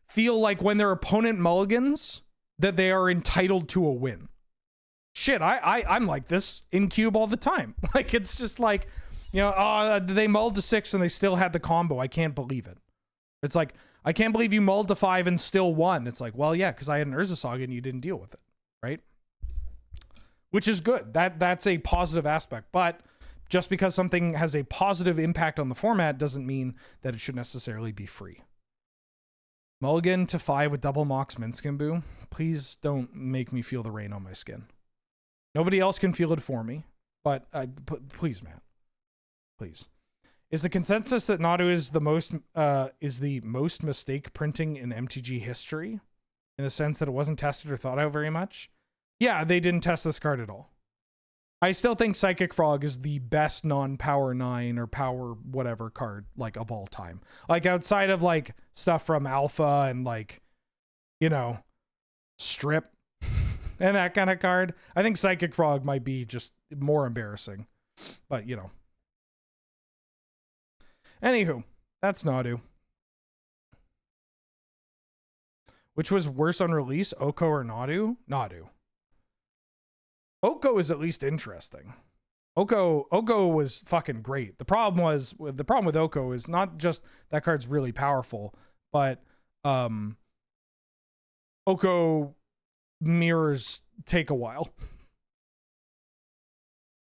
feel like when their opponent mulligans, that they are entitled to a win. Shit, I'm like this in Cube all the time. Like, it's just like, you know, they mulled to 6 and they still had the combo. I can't believe it. It's like, I can't believe you mulled to 5 and still won. It's like, well, yeah, because I had an Urza Saga and you didn't deal with it, right? Which is good. That's a positive aspect. But just because something has a positive impact on the format doesn't mean that it should necessarily be free. Mulligan to 5 with double Mox Minskimbu. Please don't make me feel the rain on my skin. Nobody else can feel it for me, but please, man. Please. Is the consensus that Nadu is the most mistake printing in MTG history? In the sense that it wasn't tested or thought out very much? Yeah, they didn't test this card at all. I still think Psychic Frog is the best non-power 9 or power whatever card, like, of all time. Like, outside of, like, stuff from Alpha and, like, you know, Strip and that kind of card, I think Psychic Frog might be just more embarrassing. But, you know. Anywho, that's Nadu. Which was worse on release, Oko or Nadu? Nadu. Oko is at least interesting. Oko was fucking great. The problem with Oko is not just that card's really powerful, but Oko mirrors take a while.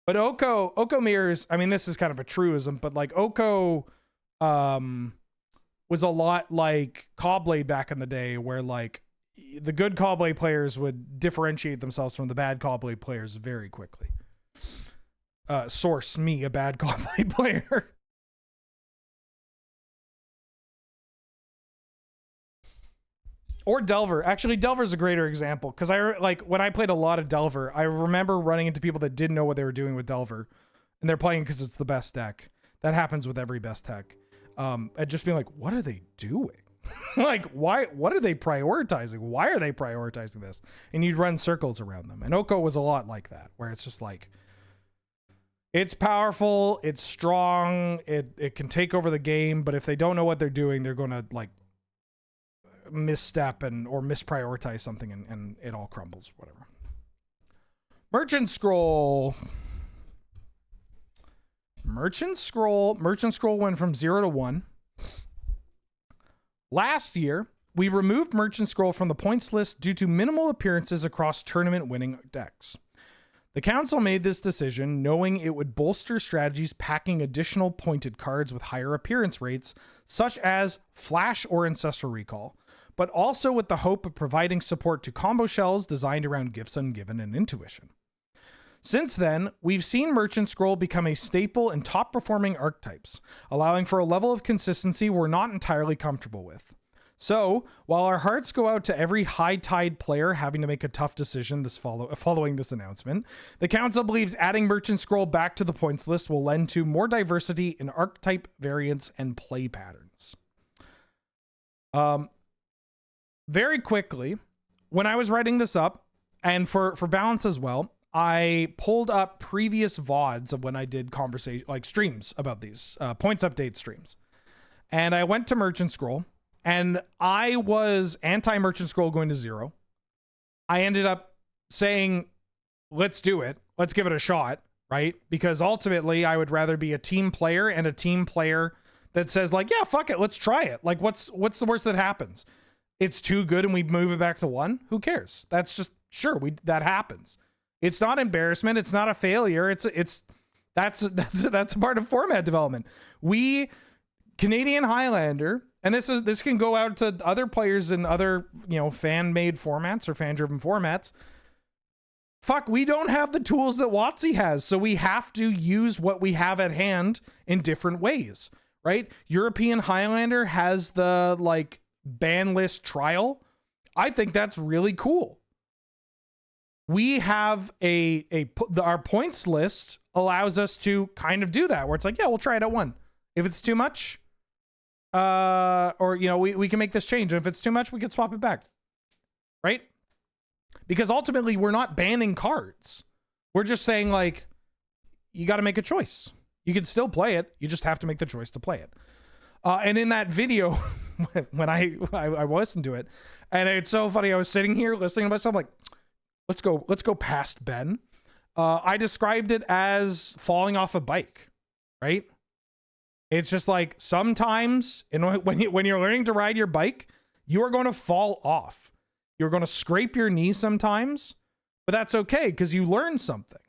But Oko mirrors, I mean, this is kind of a truism, but like Oko was a lot like Cobblade back in the day, where like the good Cobblade players would differentiate themselves from the bad Cobblade players very quickly. Source me a bad Cobblade player. Or Delver. Actually, Delver's a greater example, because when I played a lot of Delver, I remember running into people that didn't know what they were doing with Delver, and they're playing because it's the best deck. That happens with every best deck. And just being like, what are they doing? Like, why? What are they prioritizing? Why are they prioritizing this? And you'd run circles around them. And Oko was a lot like that, where it's just like, it's powerful, it's strong, it can take over the game, but if they don't know what they're doing, they're going to like misstep or misprioritize something, and it all crumbles, whatever. Merchant Scroll went from 0 to 1. Last year, we removed Merchant Scroll from the points list due to minimal appearances across tournament-winning decks. The council made this decision knowing it would bolster strategies packing additional pointed cards with higher appearance rates, such as Flash or Ancestral Recall, but also with the hope of providing support to combo shells designed around Gifts Ungiven and Intuition. Since then, we've seen Merchant Scroll become a staple in top-performing archetypes, allowing for a level of consistency we're not entirely comfortable with. So, while our hearts go out to every high-tide player having to make a tough decision following this announcement, the Council believes adding Merchant Scroll back to the points list will lend to more diversity in archetype variants and play patterns. Very quickly, when I was writing this up, and for balance as well, I pulled up previous VODs of when I did streams about these points update streams. And I went to Merchant Scroll, and I was anti-Merchant Scroll going to 0. I ended up saying, let's do it. Let's give it a shot, right? Because ultimately, I would rather be a team player, and a team player that says like, yeah, fuck it, let's try it. Like, what's the worst that happens? It's too good and we move it back to 1? Who cares? That's just, sure, that happens. It's not embarrassment. It's not a failure. That's a part of format development. We, Canadian Highlander, and this can go out to other players in other, fan-made formats or fan-driven formats. Fuck, we don't have the tools that WotC has, so we have to use what we have at hand in different ways, right? European Highlander has the ban list trial. I think that's really cool. We have our points list allows us to kind of do that, where it's like, yeah, we'll try it at 1. If it's too much, we can make this change. And if it's too much, we can swap it back. Right? Because ultimately we're not banning cards. We're just saying like, you got to make a choice. You can still play it. You just have to make the choice to play it. And in that video, when I listened to it, and it's so funny, I was sitting here listening to myself like, let's go past Ben. I described it as falling off a bike, right? It's just like sometimes, when you're learning to ride your bike, you are going to fall off. You're going to scrape your knee sometimes, but that's okay because you learn something.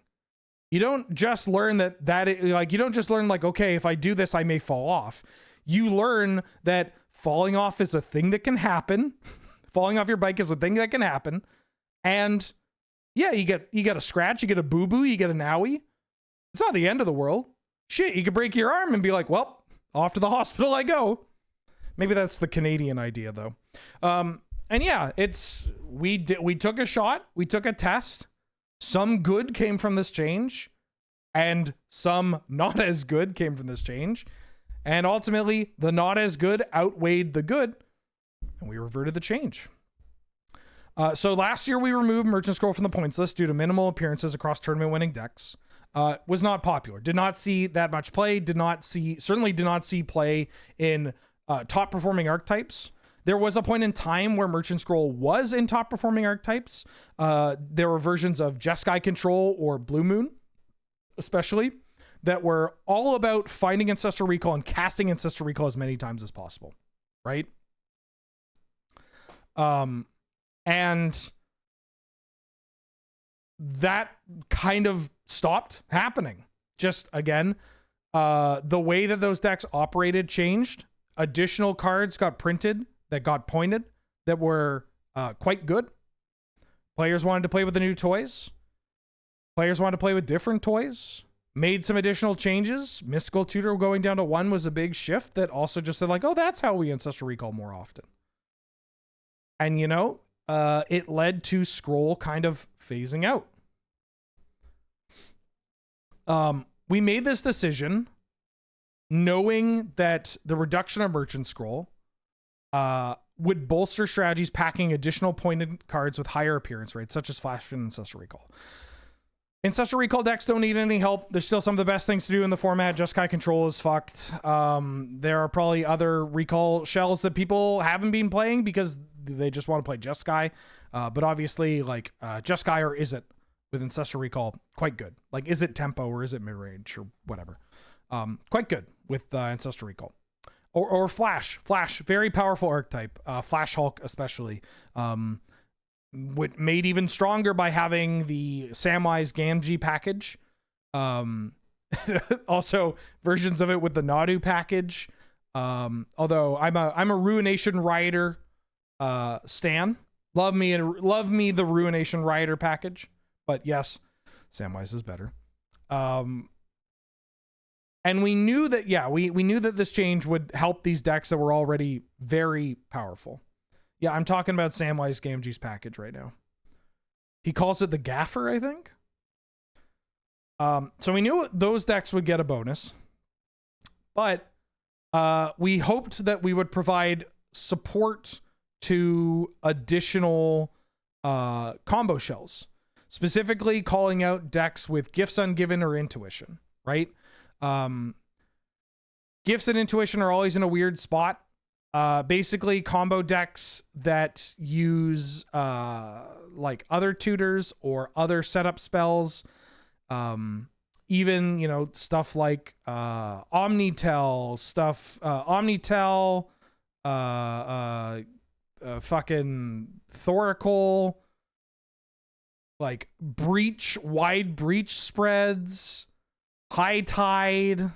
You don't just learn you don't just learn like, okay, if I do this, I may fall off. You learn that falling off is a thing that can happen. Falling off your bike is a thing that can happen. And yeah, you get a scratch, you get a boo-boo, you get an owie. It's not the end of the world. Shit, you could break your arm and be like, well, off to the hospital I go. Maybe that's the Canadian idea though. And yeah, we took a shot, we took a test. Some good came from this change, and some not as good came from this change. And ultimately, the not as good outweighed the good, and we reverted the change. So last year, we removed Merchant Scroll from the points list due to minimal appearances across tournament-winning decks. Was not popular. Did not see that much play. Certainly did not see play in top-performing archetypes. There was a point in time where Merchant Scroll was in top-performing archetypes. There were versions of Jeskai Control or Blue Moon, especially, that were all about finding Ancestral Recall and casting Ancestral Recall as many times as possible, right? And that kind of stopped happening. Just, again, the way that those decks operated changed. Additional cards got printed that got pointed that were quite good. Players wanted to play with the new toys. Players wanted to play with different toys. Made some additional changes. Mystical Tutor going down to 1 was a big shift that also just said like, oh, that's how we Ancestral Recall more often. And you know, it led to Scroll kind of phasing out. We made this decision knowing that the reduction of Merchant Scroll would bolster strategies packing additional pointed cards with higher appearance rates, such as Flash and Ancestral Recall. Ancestral Recall decks don't need any help. There's still some of the best things to do in the format. Jeskai Control is fucked. There are probably other Recall shells that people haven't been playing because they just want to play Jeskai. But obviously, like, Jeskai or Is It with Ancestral Recall, quite good. Like, Is It Tempo or Is It Midrange or whatever. Quite good with Ancestral Recall. Or Flash. Flash, very powerful archetype. Flash Hulk especially. Made even stronger by having the Samwise Gamgee package. Also, versions of it with the Nadu package. Although I'm a Ruination Rider stan. Love me the Ruination Rider package. But yes, Samwise is better. And we knew that, yeah, we knew that this change would help these decks that were already very powerful. Yeah, I'm talking about Samwise Gamgee's package right now. He calls it the Gaffer, I think. So we knew those decks would get a bonus. But we hoped that we would provide support to additional combo shells. Specifically calling out decks with Gifts Ungiven or Intuition, right? Gifts and Intuition are always in a weird spot. Basically combo decks that use like other tutors or other setup spells. Even, you know, stuff like Omnitel, fucking Thoracle, like wide breach spreads, High Tide,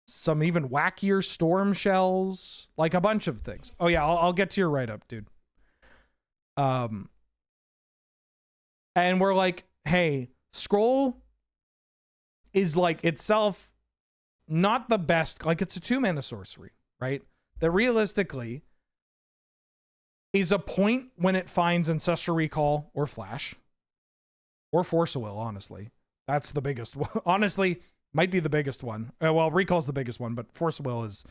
some even wackier storm shells, like a bunch of things. Oh yeah, I'll get to your write-up, dude. And we're like, hey, Scroll is like itself not the best, like it's a 2-mana sorcery, right? That realistically is a point when it finds Ancestral Recall or Flash or Force of Will, honestly. That's the biggest one. Honestly, might be the biggest one. Well, Recall's the biggest one, but Force of Will is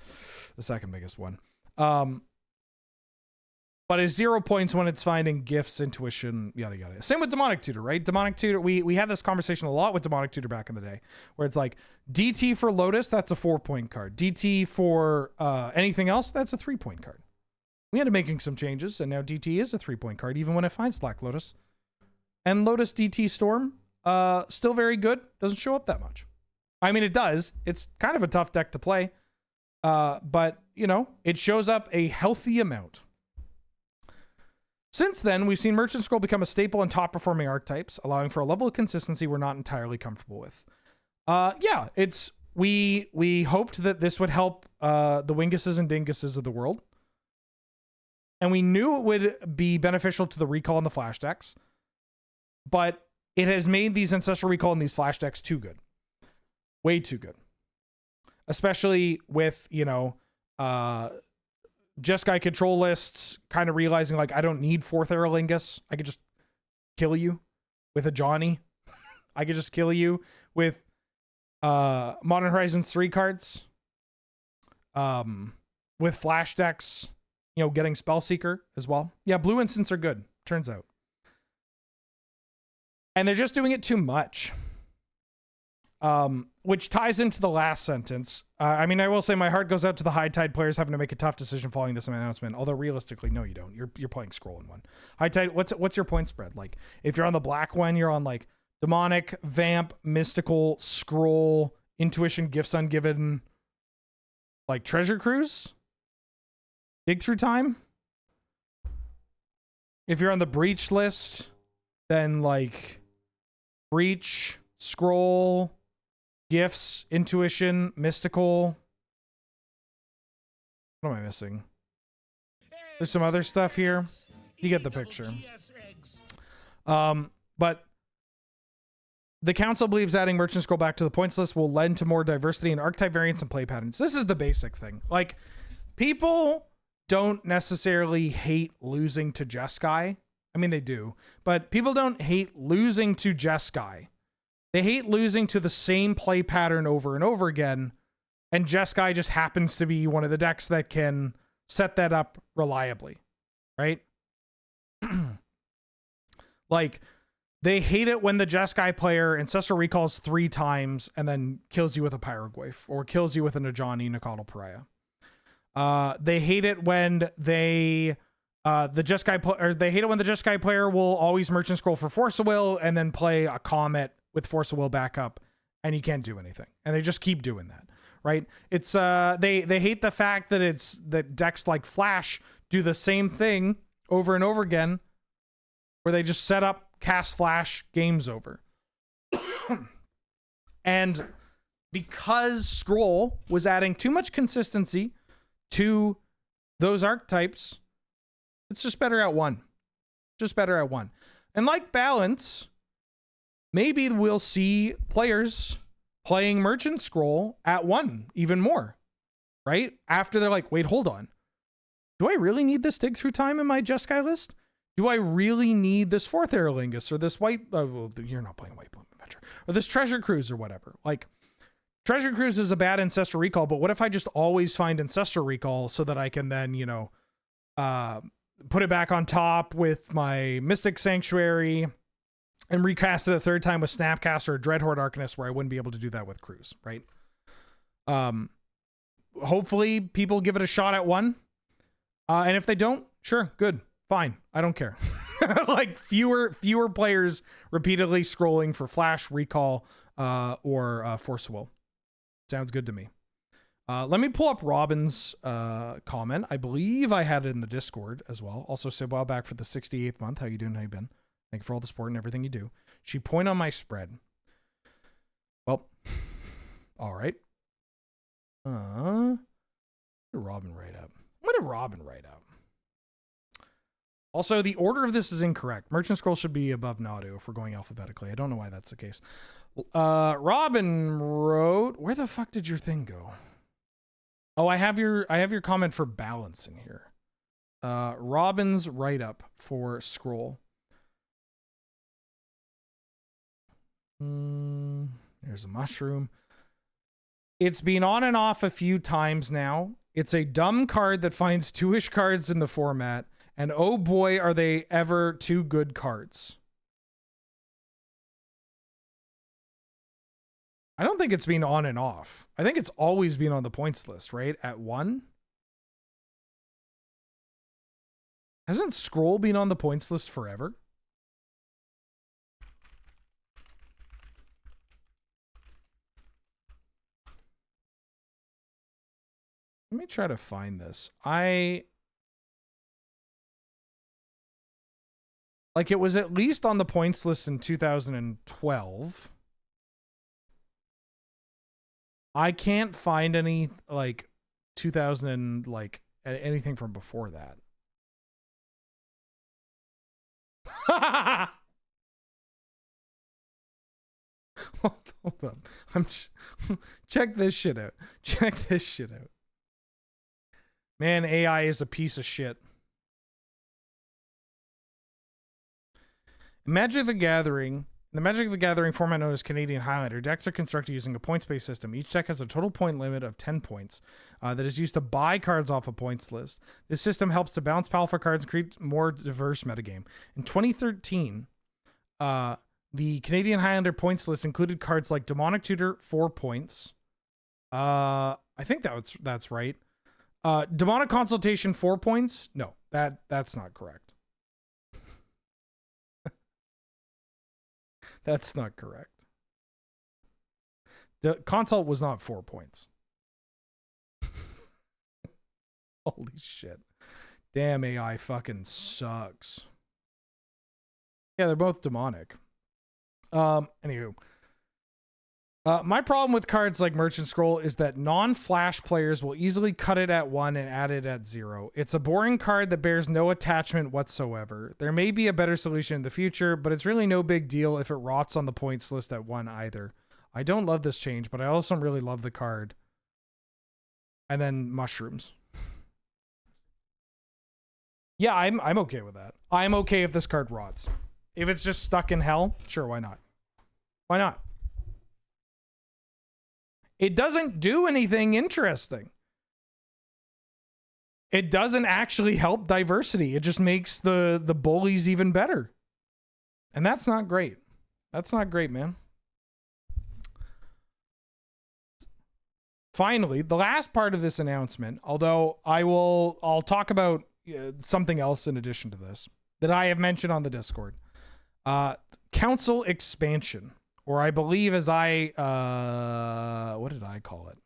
the second biggest one. But it's 0 points when it's finding Gifts, Intuition, yada yada. Same with Demonic Tutor, right? Demonic Tutor, we had this conversation a lot with Demonic Tutor back in the day, where it's like DT for Lotus, that's a 4-point card. DT for anything else, that's a 3-point card. We ended up making some changes, and now DT is a 3-point card, even when it finds Black Lotus. And Lotus DT Storm, still very good. Doesn't show up that much. I mean, it does. It's kind of a tough deck to play. But, you know, it shows up a healthy amount. Since then, we've seen Merchant Scroll become a staple in top performing archetypes, allowing for a level of consistency we're not entirely comfortable with. Yeah, it's we hoped that this would help the Winguses and Dinguses of the world. And we knew it would be beneficial to the recall and the flash decks. But it has made these Ancestral Recall and these flash decks too good. Way too good. Especially with, you know, Jeskai control lists kind of realizing, like, I don't need 4th Aerolingus. I could just kill you with a Johnny. I could just kill you with Modern Horizons 3 cards. With flash decks, you know, getting Spellseeker as well. Yeah, blue instants are good, turns out. And they're just doing it too much. Which ties into the last sentence. I mean, I will say my heart goes out to the High Tide players having to make a tough decision following this announcement. Although realistically, no, you don't. You're playing Scroll in one. High Tide, what's your point spread? Like, if you're on the black one, you're on like Demonic, Vamp, Mystical, Scroll, Intuition, Gifts Ungiven, like Treasure Cruise, Dig Through Time. If you're on the Breach list, then like Breach, Scroll, Gifts, Intuition, Mystical. What am I missing? There's some other stuff here. You get the picture. But the council believes adding Merchant Scroll back to the points list will lend to more diversity in archetype variants and play patterns. This is the basic thing. Like, people don't necessarily hate losing to Jeskai. I mean, they do. But people don't hate losing to Jeskai. They hate losing to the same play pattern over and over again. And Jeskai just happens to be one of the decks that can set that up reliably. Right? Like, they hate it when the Jeskai player Ancestral Recalls 3 times and then kills you with a Pyroglyph or kills you with an Ajani Nacatl Pariah. They hate it when they the Jeskai player will always Merchant Scroll for Force of Will and then play a Comet with Force of Will backup, and you can't do anything. And they just keep doing that, right? It's they hate the fact that decks like Flash do the same thing over and over again, where they just set up, cast Flash, game's over. And because Scroll was adding too much consistency to those archetypes, it's just better at one. Just better at one. And like Balance, maybe we'll see players playing Merchant Scroll at 1 even more, right? After they're like, wait, hold on. Do I really need this Dig Through Time in my Jeskai list? Do I really need this 4th Aerolingus or this white... well, you're not playing White Bloom Adventure. Or this Treasure Cruise or whatever. Like, Treasure Cruise is a bad Ancestral Recall, but what if I just always find Ancestral Recall so that I can then, you know, put it back on top with my Mystic Sanctuary and recast it a 3rd time with Snapcaster or Dreadhorde Arcanist, where I wouldn't be able to do that with Cruise, right? Hopefully people give it a shot at 1. And if they don't, sure, good, fine. I don't care. Like fewer players repeatedly scrolling for Flash, Recall, or Force of Will. Sounds good to me. Let me pull up Robin's comment. I believe I had it in the Discord as well. Also said, well, back for the 68th month. How you doing? How you been? Thank you for all the support and everything you do. She point on my spread. Well, all right. What did Robin write up? What did Robin write up? Also, the order of this is incorrect. Merchant Scroll should be above Nadu if we're going alphabetically. I don't know why that's the case. Robin wrote, where the fuck did your thing go? Oh, I have your comment for Balance in here. Robin's write-up for Scroll. There's a mushroom. It's been on and off a few times now. It's a dumb card that finds 2-ish cards in the format, and oh boy, are they ever 2 good cards. I don't think it's been on and off. I think it's always been on the points list, right? At 1. Hasn't Scroll been on the points list forever? Let me try to find this. Like, it was at least on the points list in 2012. I can't find any, like, 2000, like, anything from before that. Hold up. Check this shit out. Check this shit out. Man, AI is a piece of shit. In Magic the Gathering, the Magic the Gathering format known as Canadian Highlander, decks are constructed using a points-based system. Each deck has a total point limit of 10 points that is used to buy cards off a points list. This system helps to balance powerful cards and create more diverse metagame. In 2013, the Canadian Highlander points list included cards like Demonic Tutor, 4 points. I think that's right. Demonic Consultation, 4 points. No, that's not correct. That's not correct. The consult was not 4 points. Holy shit. Damn, AI fucking sucks. Yeah, they're both demonic. Anywho. My problem with cards like Merchant Scroll is that non-flash players will easily cut it at 1 and add it at 0. It's a boring card that bears no attachment whatsoever. There may be a better solution in the future, but it's really no big deal if it rots on the points list at 1 either. I don't love this change, but I also really love the card. And then mushrooms. Yeah, I'm okay with that. I'm okay if this card rots. If it's just stuck in hell, sure, why not? Why not? It doesn't do anything interesting. It doesn't actually help diversity. It just makes the bullies even better. And that's not great. That's not great, man. Finally, the last part of this announcement, although I'll talk about something else in addition to this that I have mentioned on the Discord. Council expansion. Or I believe as what did I call it?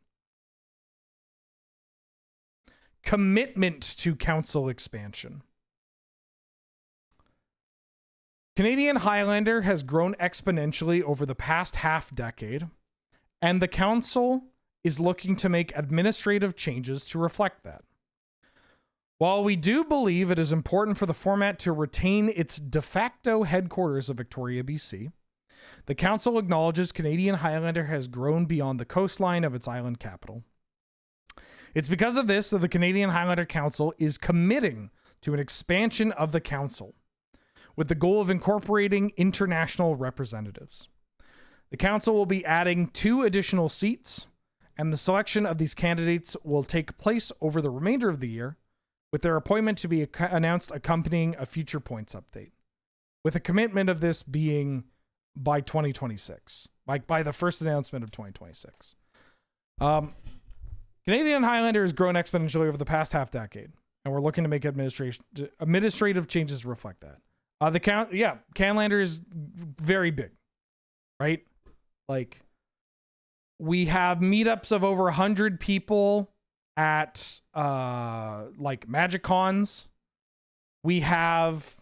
Commitment to council expansion. Canadian Highlander has grown exponentially over the past half decade, and the council is looking to make administrative changes to reflect that. While we do believe it is important for the format to retain its de facto headquarters of Victoria, BC, the council acknowledges Canadian Highlander has grown beyond the coastline of its island capital. It's because of this that the Canadian Highlander Council is committing to an expansion of the council, with the goal of incorporating international representatives. The council will be adding 2 additional seats, and the selection of these candidates will take place over the remainder of the year, with their appointment to be announced accompanying a future points update, with a commitment of this being by 2026, like by the first announcement of 2026. Canadian Highlander has grown exponentially over the past half decade, and we're looking to make administrative changes to reflect that. Canlander is very big, right? Like, we have meetups of over 100 people at like Magic Cons. We have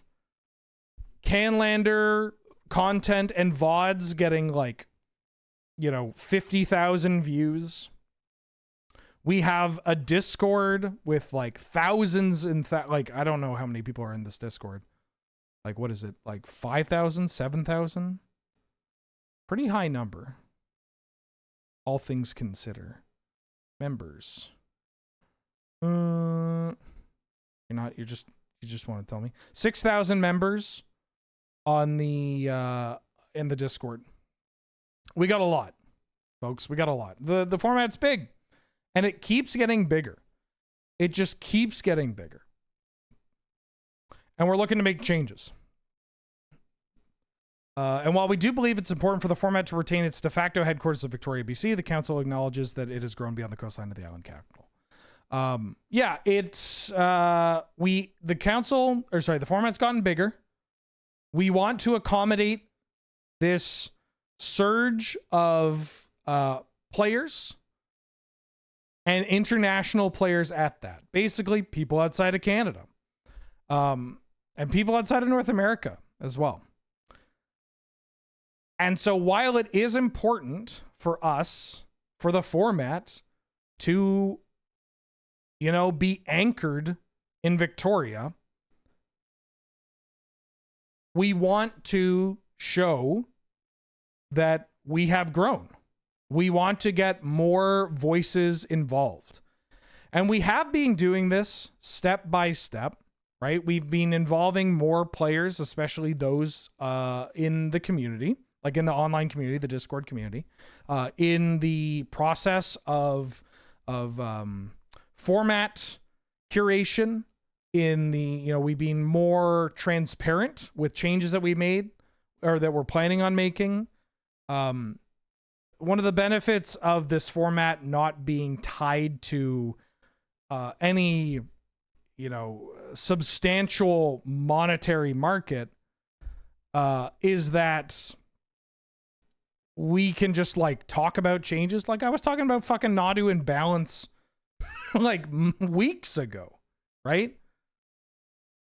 Canlander content and VODs getting like, 50,000 views. We have a Discord with like thousands and like, I don't know how many people are in this Discord. Like, what is it? Like 5,000, 7,000? Pretty high number. All things consider. Members. You just want to tell me 6,000 members on the in the Discord. We got a lot, folks. We got a lot. The format's big, and it keeps getting bigger. It just keeps getting bigger, and we're looking to make changes. And while we do believe it's important for the format to retain its de facto headquarters of Victoria, BC, the council acknowledges that it has grown beyond the coastline of the island capital. The format's gotten bigger. We want to accommodate this surge of players and international players at that. Basically, people outside of Canada, and people outside of North America as well. And so while it is important for us, for the format to, you know, be anchored in Victoria, we want to show that we have grown. We want to get more voices involved. And we have been doing this step by step, right? We've been involving more players, especially those in the community, like in the online community, the Discord community, in the process of format curation, in the, you know, we've been more transparent with changes that we made or that we're planning on making. One of the benefits of this format not being tied to any, you know, substantial monetary market is that we can just like talk about changes. Like I was talking about fucking Nadu and balance like weeks ago, right?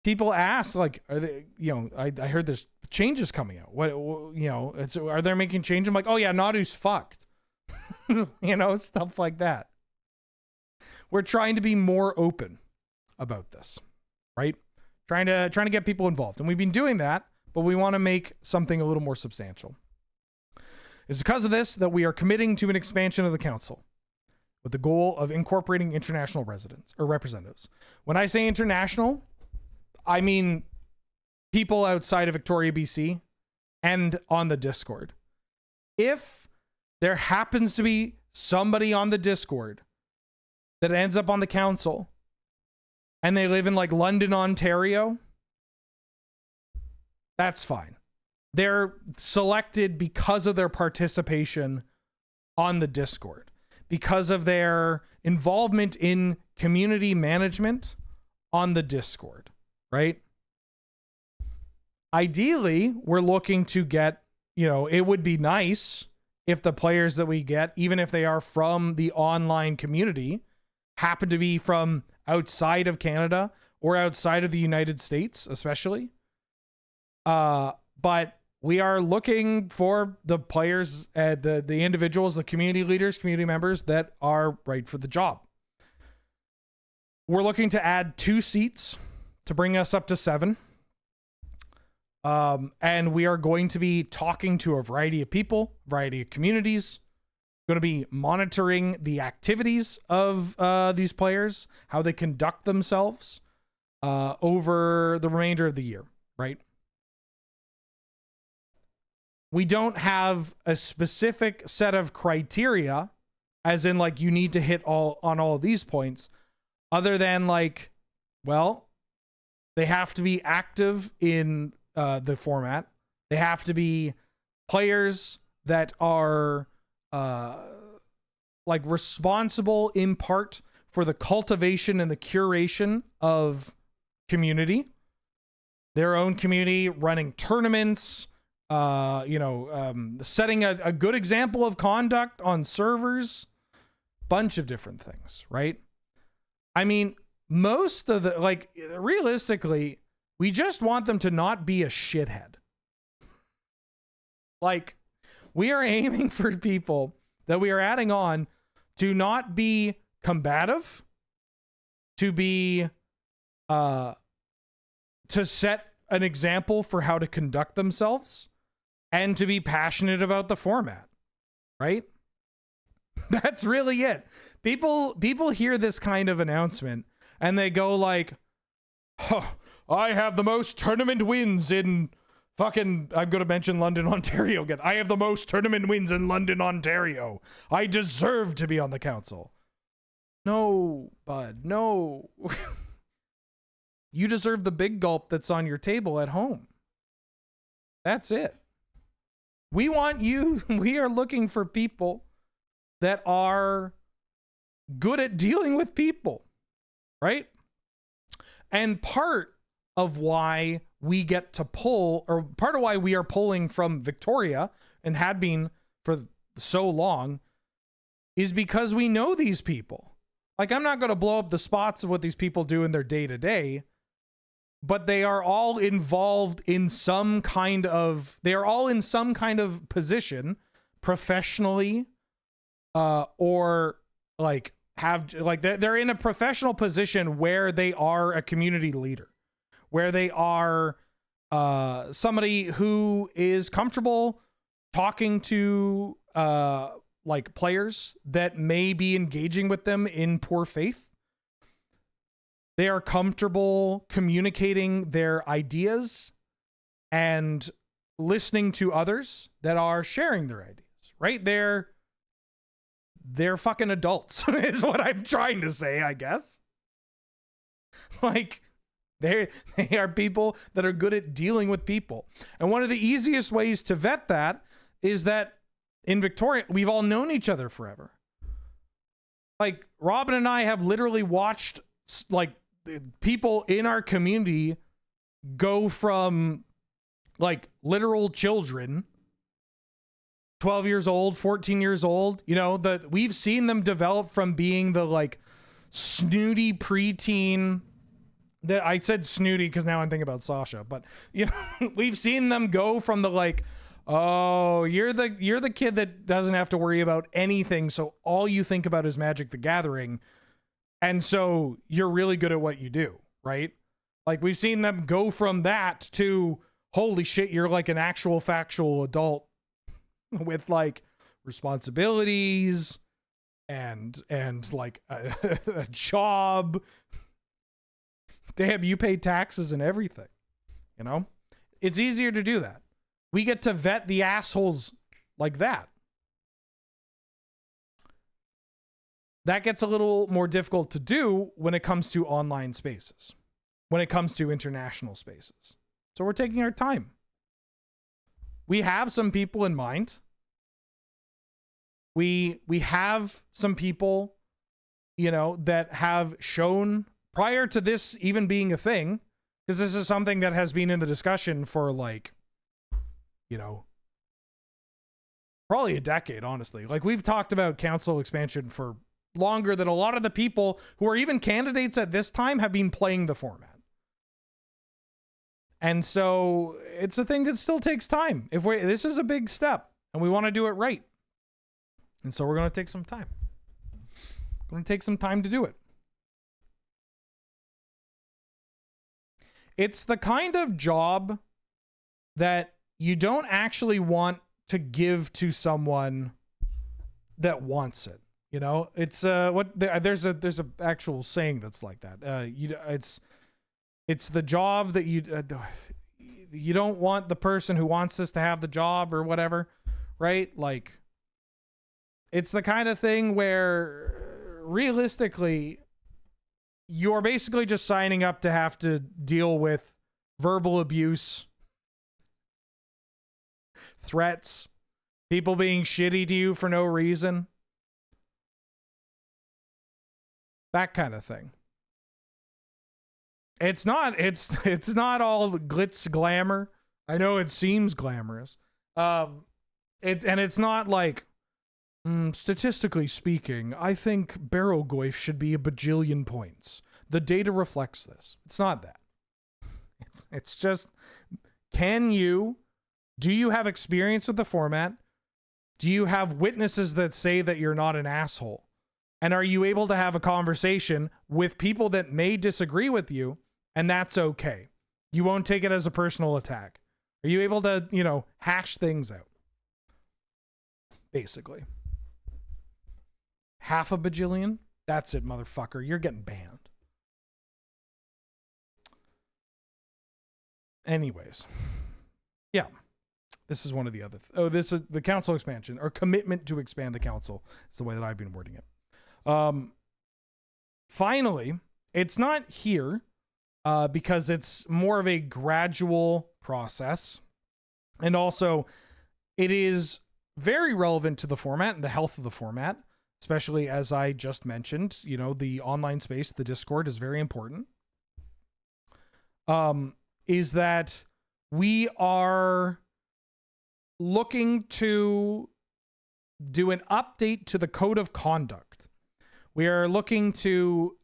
People ask like, are they, you know, I heard there's changes coming out. What, you know, are they making change? I'm like, oh yeah, Nadu's fucked. You know, stuff like that. We're trying to be more open about this, right? Trying to get people involved. And we've been doing that, but we want to make something a little more substantial. It's because of this that we are committing to an expansion of the council with the goal of incorporating international residents or representatives. When I say international, I mean people outside of Victoria, BC, and on the Discord. If there happens to be somebody on the Discord that ends up on the council and they live in like London, Ontario, that's fine. They're selected because of their participation on the Discord, because of their involvement in community management on the Discord, right? Ideally, we're looking to get, you know, it would be nice if the players that we get, even if they are from the online community, happen to be from outside of Canada or outside of the United States, especially. But we are looking for the players, the individuals, the community leaders, community members that are right for the job. We're looking to add 2 seats to bring us up to 7. And we are going to be talking to a variety of people, variety of communities, going to be monitoring the activities of these players, how they conduct themselves over the remainder of the year, right? We don't have a specific set of criteria, as in like you need to hit all of these points, other than like, well, they have to be active in the format. They have to be players that are like responsible in part for the cultivation and the curation of community, their own community, running tournaments, setting a good example of conduct on servers, bunch of different things, right? I mean, most of the, like, realistically, we just want them to not be a shithead. Like, we are aiming for people that we are adding on to not be combative, to be, to set an example for how to conduct themselves, and to be passionate about the format, right? That's really it. People hear this kind of announcement and they go like, oh, I have the most tournament wins in fucking, I'm going to mention London, Ontario again. I have the most tournament wins in London, Ontario. I deserve to be on the council. No, bud, no. You deserve the big gulp that's on your table at home. That's it. We want you, we are looking for people that are good at dealing with people, right? And part of why we get to pull, or part of why we are pulling from Victoria and had been for so long, is because we know these people. Like, I'm not going to blow up the spots of what these people do in their day-to-day, but they are all involved in some kind of, they are all in some kind of position professionally, or like have, like they're in a professional position where they are a community leader, where they are somebody who is comfortable talking to like players that may be engaging with them in poor faith. They are comfortable communicating their ideas and listening to others that are sharing their ideas, right? They're fucking adults is what I'm trying to say, I guess. Like, they are people that are good at dealing with people. And one of the easiest ways to vet that is that in Victoria, we've all known each other forever. Like, Robin and I have literally watched, like, people in our community go from, like, literal children, 12 years old, 14 years old, you know, that we've seen them develop from being the, like, snooty preteen. That I said snooty because now I'm thinking about Sasha, but, you know, we've seen them go from the, like, oh, you're the kid that doesn't have to worry about anything, so all you think about is Magic the Gathering, and so you're really good at what you do, right? Like, we've seen them go from that to, holy shit, you're like an actual factual adult with, like, responsibilities and like a job. Damn, you pay taxes and everything, you know? It's easier to do that. We get to vet the assholes like that. That gets a little more difficult to do when it comes to online spaces, when it comes to international spaces. So we're taking our time. We have some people in mind. We have some people, you know, that have shown prior to this even being a thing, because this is something that has been in the discussion for, like, you know, probably a decade, honestly. Like, we've talked about council expansion for longer than a lot of the people who are even candidates at this time have been playing the format. And so it's a thing that still takes time. This is a big step and we want to do it right. And so we're going to take some time. We're going to take some time to do it. It's the kind of job that you don't actually want to give to someone that wants it. You know, it's there's a actual saying that's like that. It's the job that you don't want the person who wants this to have the job or whatever, right? Like, it's the kind of thing where realistically you're basically just signing up to have to deal with verbal abuse, threats, people being shitty to you for no reason. That kind of thing. It's not all glitz glamour. I know it seems glamorous. It's not like, statistically speaking, I think Barrowgoyf should be a bajillion points. The data reflects this. It's not that. It's just, do you have experience with the format? Do you have witnesses that say that you're not an asshole? And are you able to have a conversation with people that may disagree with you? And that's okay. You won't take it as a personal attack. Are you able to, you know, hash things out? Basically. Half a bajillion? That's it, motherfucker. You're getting banned. Anyways. Yeah. This is one of the other... this is the council expansion, or commitment to expand the council. It's the way that I've been wording it. Finally, it's not here because it's more of a gradual process. And also, it is very relevant to the format and the health of the format, especially as I just mentioned, you know, the online space, the Discord is very important. Is that we are looking to do an update to the code of conduct. We are looking to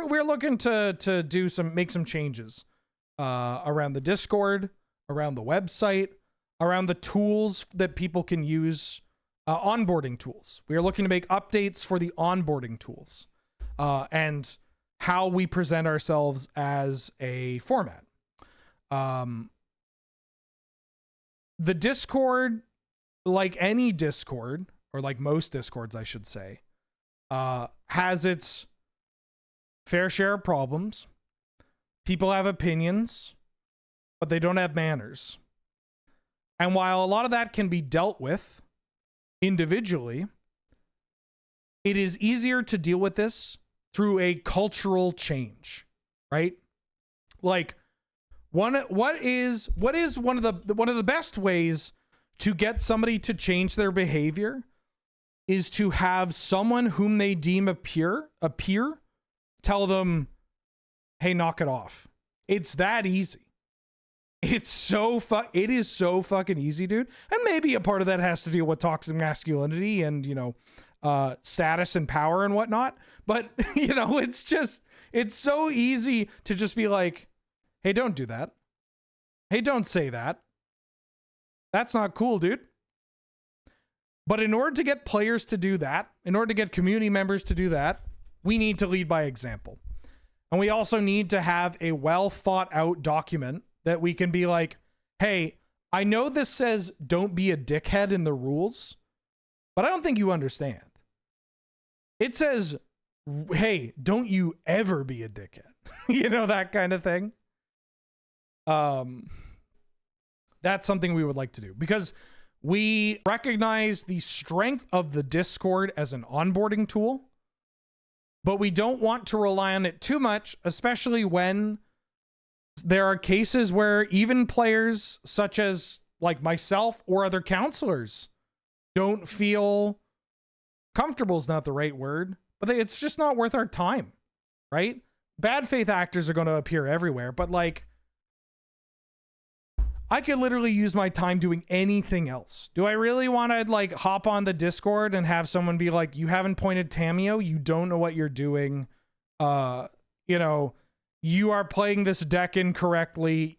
we're looking to make some changes around the Discord, around the website, around the tools that people can use, onboarding tools. We are looking to make updates for the onboarding tools, and how we present ourselves as a format. The Discord, like any Discord, or like most Discords, I should say, has its fair share of problems. People have opinions, but they don't have manners. And while a lot of that can be dealt with individually, it is easier to deal with this through a cultural change, right? Like, what is one of the best ways to get somebody to change their behavior is to have someone whom they deem a peer tell them, hey, knock it off. It's that easy. It is so fucking easy, dude. And maybe a part of that has to deal with toxic masculinity and, you know, status and power and whatnot. But, you know, it's so easy to just be like, hey, don't do that. Hey, don't say that. That's not cool, dude. But in order to get players to do that, in order to get community members to do that, we need to lead by example. And we also need to have a well thought out document that we can be like, hey, I know this says don't be a dickhead in the rules, but I don't think you understand. It says, hey, don't you ever be a dickhead. You know, that kind of thing. That's something we would like to do because we recognize the strength of the Discord as an onboarding tool, but we don't want to rely on it too much, especially when there are cases where even players such as like myself or other counselors don't feel comfortable is not the right word, but it's just not worth our time, right? Bad faith actors are going to appear everywhere, but like, I could literally use my time doing anything else. Do I really want to like hop on the Discord and have someone be like, you haven't pointed Tameo, you don't know what you're doing. You know, you are playing this deck incorrectly.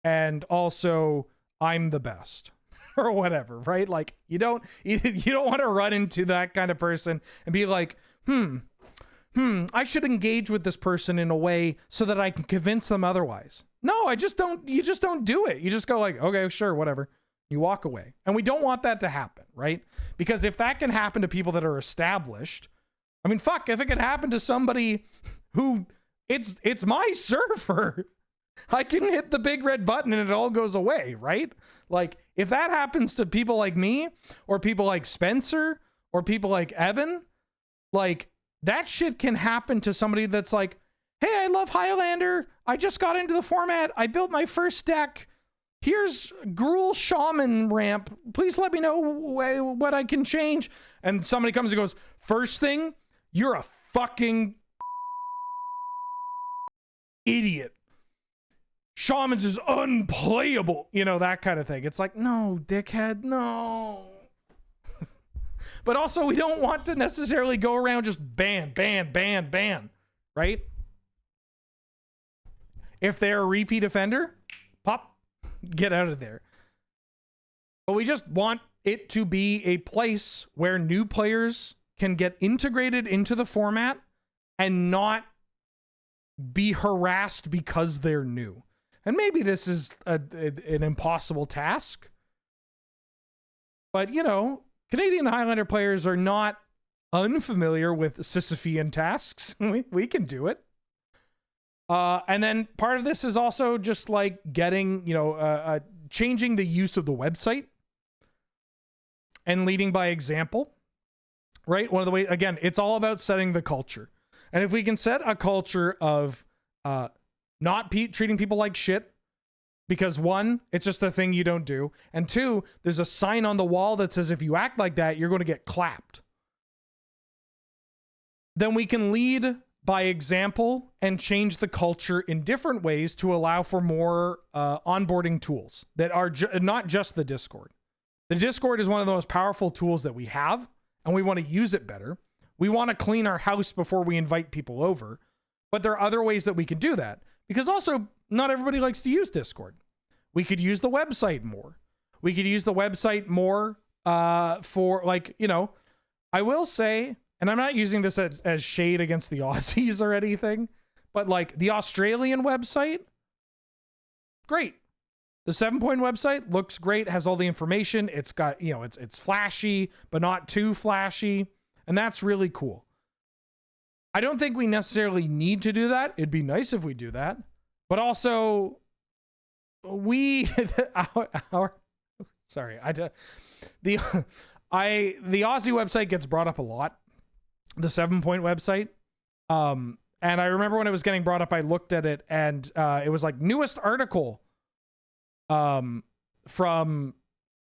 And also I'm the best or whatever, right? Like you don't want to run into that kind of person and be like, I should engage with this person in a way so that I can convince them otherwise. No, you just don't do it. You just go like, okay, sure, whatever. You walk away. And we don't want that to happen, right? Because if that can happen to people that are established, I mean, fuck, if it could happen to somebody who it's my server, I can hit the big red button and it all goes away, right? Like if that happens to people like me or people like Spencer or people like Evan, like that shit can happen to somebody that's like, hey, I love Highlander. I just got into the format. I built my first deck. Here's Gruul Shaman ramp. Please let me know what I can change. And somebody comes and goes, first thing, you're a fucking idiot. Shamans is unplayable. You know, that kind of thing. It's like, no, dickhead, no. But also, we don't want to necessarily go around just ban, right? If they're a repeat offender, pop, get out of there. But we just want it to be a place where new players can get integrated into the format and not be harassed because they're new. And maybe this is an impossible task. But, you know, Canadian Highlander players are not unfamiliar with Sisyphean tasks. We can do it. And then part of this is also just like getting, you know, changing the use of the website and leading by example, right? One of the ways, again, it's all about setting the culture. And if we can set a culture of not treating people like shit, because one, it's just a thing you don't do. And two, there's a sign on the wall that says if you act like that, you're going to get clapped. Then we can lead by example and change the culture in different ways to allow for more onboarding tools that are not just the Discord. The Discord is one of the most powerful tools that we have, and we want to use it better. We want to clean our house before we invite people over. But there are other ways that we could do that, because also not everybody likes to use Discord. We could use the website more. We could use the website more for, like, you know, I will say, and I'm not using this as shade against the Aussies or anything, but like the Australian website, great. The 7-Point website looks great, has all the information. It's got, you know, it's flashy, but not too flashy. And that's really cool. I don't think we necessarily need to do that. It'd be nice if we do that. But also, the Aussie website gets brought up a lot. The 7-Point website. And I remember when it was getting brought up, I looked at it and it was like newest article from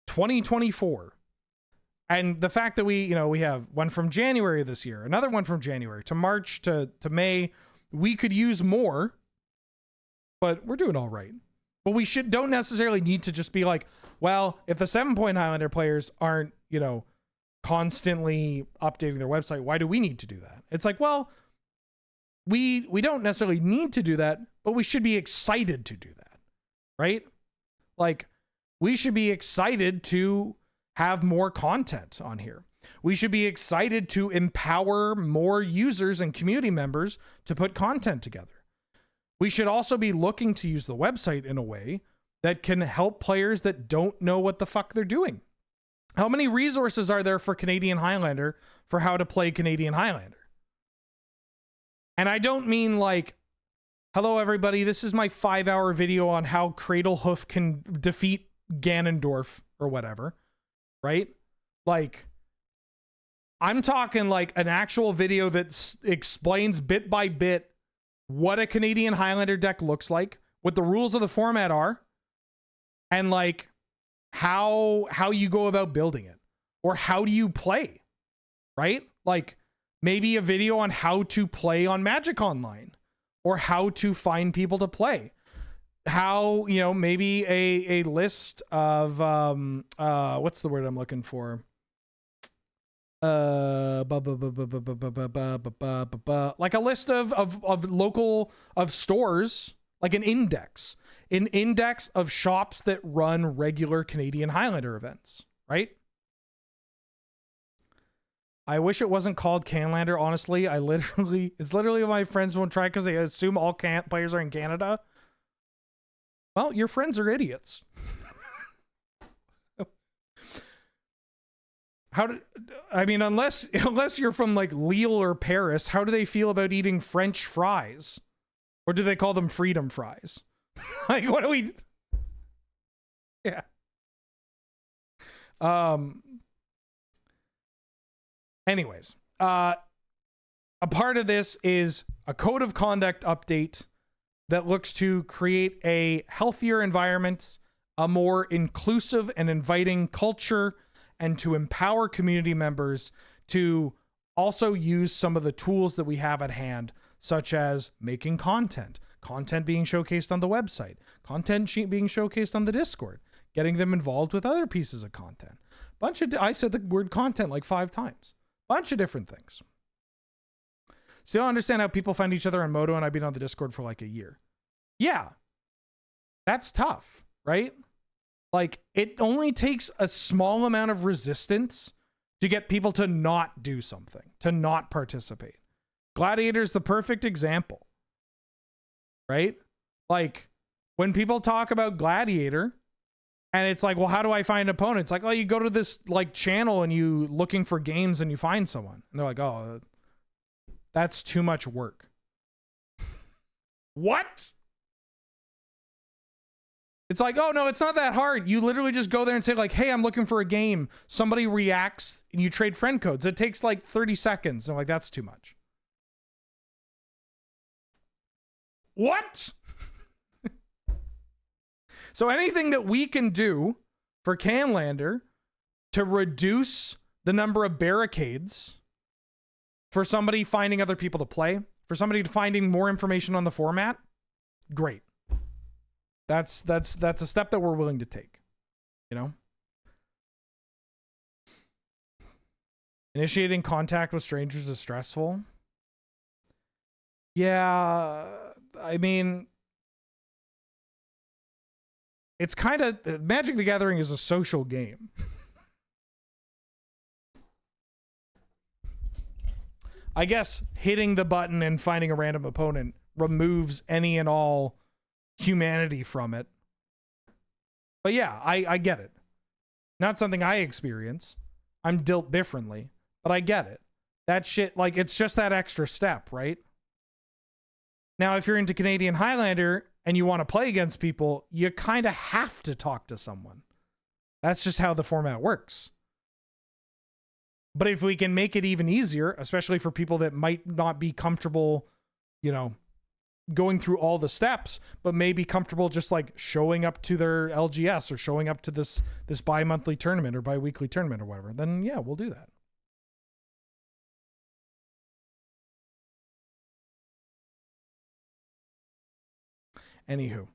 2024. And the fact that we have one from January this year, another one from January to March to May, we could use more, but we're doing all right. But we don't necessarily need to just be like, well, if the 7-Point Highlander players aren't, you know, constantly updating their website, why do we need to do that? It's like, well, we don't necessarily need to do that, but we should be excited to do that, right? Like, we should be excited to have more content on here. We should be excited to empower more users and community members to put content together. We should also be looking to use the website in a way that can help players that don't know what the fuck they're doing. How many resources are there for Canadian Highlander for how to play Canadian Highlander? And I don't mean like, hello everybody, this is my 5-hour video on how Cradlehoof can defeat Ganondorf or whatever, right? Like, I'm talking like an actual video that explains bit by bit what a Canadian Highlander deck looks like, what the rules of the format are, and like how you go about building it, or how do you play, right? Like maybe a video on how to play on Magic Online, or how to find people to play. How, you know, maybe a list of what's the word I'm looking for? Like a list of local stores, like an index of shops that run regular Canadian Highlander events, right? I wish it wasn't called Canlander, honestly. It's literally my friends won't try because they assume all players are in Canada. Well, your friends are idiots. Unless you're from like Lille or Paris, how do they feel about eating French fries? Or do they call them freedom fries? Like, what do we... Yeah. Anyways, a part of this is a code of conduct update that looks to create a healthier environment, a more inclusive and inviting culture, and to empower community members to also use some of the tools that we have at hand, such as making content being showcased on the website, content being showcased on the Discord, getting them involved with other pieces of content. I said the word content like 5 times. Bunch of different things. Still don't understand how people find each other on Moto, and I've been on the Discord for like a year. Yeah. That's tough, right? Like, it only takes a small amount of resistance to get people to not do something, to not participate. Gladiator's the perfect example, right? Like, when people talk about Gladiator, and it's like, well, how do I find opponents? Like, oh, you go to this like channel and you looking for games and you find someone. And they're like, oh, that's too much work. What? It's like, oh, no, it's not that hard. You literally just go there and say like, hey, I'm looking for a game. Somebody reacts and you trade friend codes. It takes like 30 seconds. And like, that's too much. What? So anything that we can do for Canlander to reduce the number of barricades for somebody finding other people to play, for somebody finding more information on the format, great. That's a step that we're willing to take, you know? Initiating contact with strangers is stressful. Yeah, I mean, it's kind of Magic the Gathering is a social game. I guess hitting the button and finding a random opponent removes any and all humanity from it. But yeah, I get it. Not something I experience. I'm dealt differently, but I get it. That shit, like, it's just that extra step, right? Now, if you're into Canadian Highlander and you want to play against people, you kind of have to talk to someone. That's just how the format works. But if we can make it even easier, especially for people that might not be comfortable, you know, going through all the steps, but may be comfortable just like showing up to their LGS or showing up to this bi-monthly tournament or bi-weekly tournament or whatever, then yeah, we'll do that. Anywho,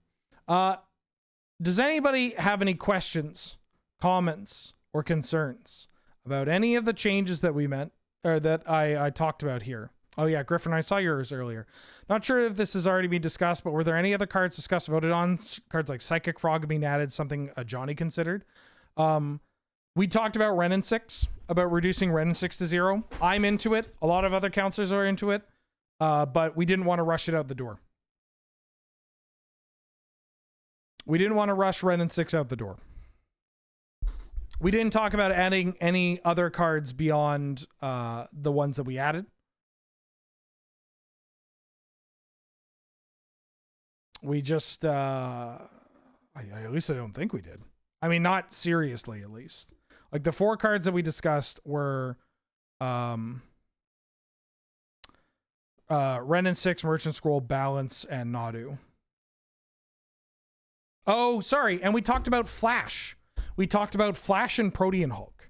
does anybody have any questions, comments, or concerns about any of the changes that we meant or that I talked about here? Oh yeah, Griffin, I saw yours earlier. Not sure if this has already been discussed, but were there any other cards discussed, voted on? Cards like Psychic Frog being added, something Johnny considered. We talked about Wrenn and 6, about reducing Wrenn and 6 to 0. I'm into it. A lot of other counselors are into it, but we didn't want to rush it out the door. We didn't want to rush Wrenn and 6 out the door. We didn't talk about adding any other cards beyond the ones that we added. We just, at least I don't think we did. I mean, not seriously, at least. Like the 4 cards that we discussed were Wrenn and 6, Merchant Scroll, Balance, and Nadu. Oh, sorry. And we talked about Flash. We talked about Flash and Protean Hulk.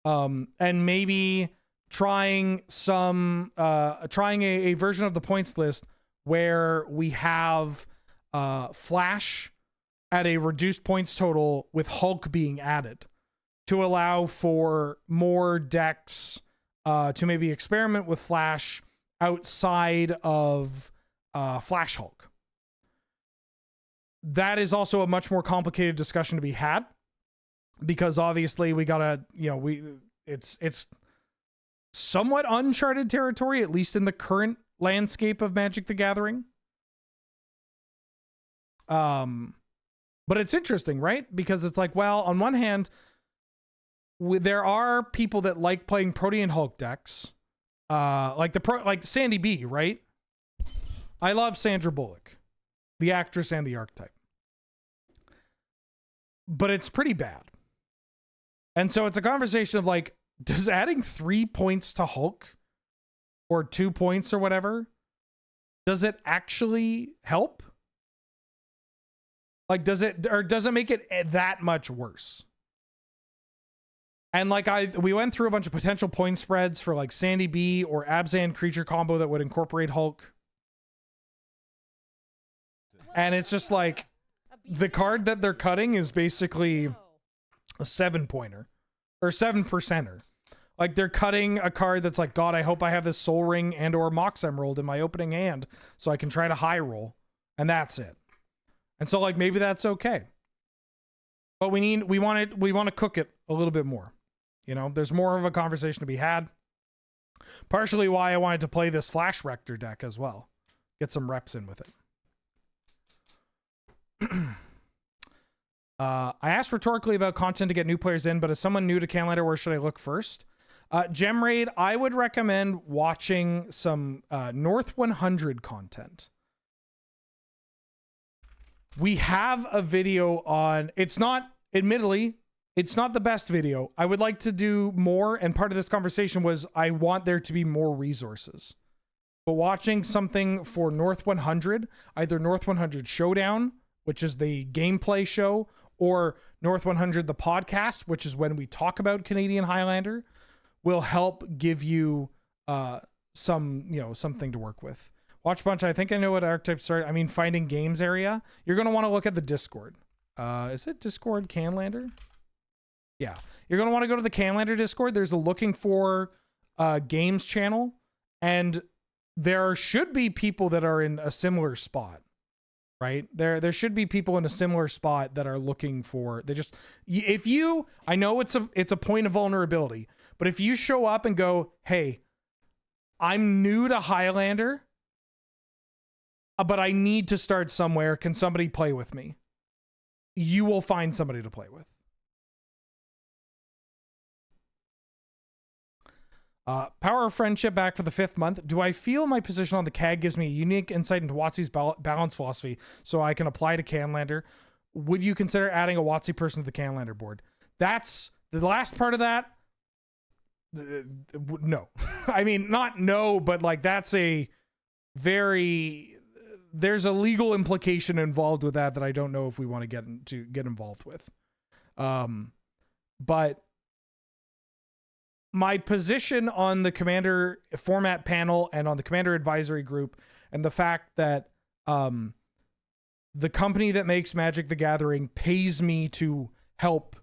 And maybe trying a version of the points list where we have Flash at a reduced points total with Hulk being added to allow for more decks to maybe experiment with Flash outside of Flash Hulk. That is also a much more complicated discussion to be had because obviously we gotta, it's somewhat uncharted territory, at least in the current landscape of Magic the Gathering. But it's interesting, right? Because it's like, well, on one hand, there are people that like playing Protean Hulk decks, like Sandy B, right? I love Sandra Bullock, the actress and the archetype, but it's pretty bad. And so it's a conversation of like, does adding 3 points to Hulk or 2 points or whatever, does it actually help? Like, does it make it that much worse? And like we went through a bunch of potential point spreads for like Sandy B or Abzan creature combo that would incorporate Hulk. And it's just like the card that they're cutting is basically a 7-pointer or 7%er. Like they're cutting a card that's like, God, I hope I have this Soul Ring and or Mox Emerald in my opening hand so I can try to high roll. And that's it. And so like maybe that's okay. But we want to cook it a little bit more. You know, there's more of a conversation to be had. Partially why I wanted to play this Flash Rector deck as well. Get some reps in with it. I asked rhetorically about content to get new players in, but as someone new to Canlander, where should I look first? Gem Raid, I would recommend watching some North 100 content. We have a video on, admittedly, it's not the best video. I would like to do more, and part of this conversation was I want there to be more resources. But watching something for North 100, either North 100 Showdown, which is the gameplay show, or North 100 the podcast, which is when we talk about Canadian Highlander, will help give you something to work with. Watch Bunch, I think I know what archetypes are. I mean, finding games area. You're going to want to look at the Discord. Is it Discord Canlander? Yeah. You're going to want to go to the Canlander Discord. There's a looking for games channel. And there should be people that are in a similar spot, right? There should be people in a similar spot that are looking for, if you, I know it's a point of vulnerability, but if you show up and go, hey, I'm new to Highlander, but I need to start somewhere. Can somebody play with me? You will find somebody to play with. Power of Friendship back for the 5th month. Do I feel my position on the CAG gives me a unique insight into WotC's balance philosophy so I can apply to Canlander? Would you consider adding a WotC person to the Canlander board? That's the last part of that. No. I mean, not no, but like that's a very... There's a legal implication involved with that I don't know if we want to get involved with. But my position on the Commander format panel and on the Commander advisory group, and the fact that the company that makes Magic the Gathering pays me to help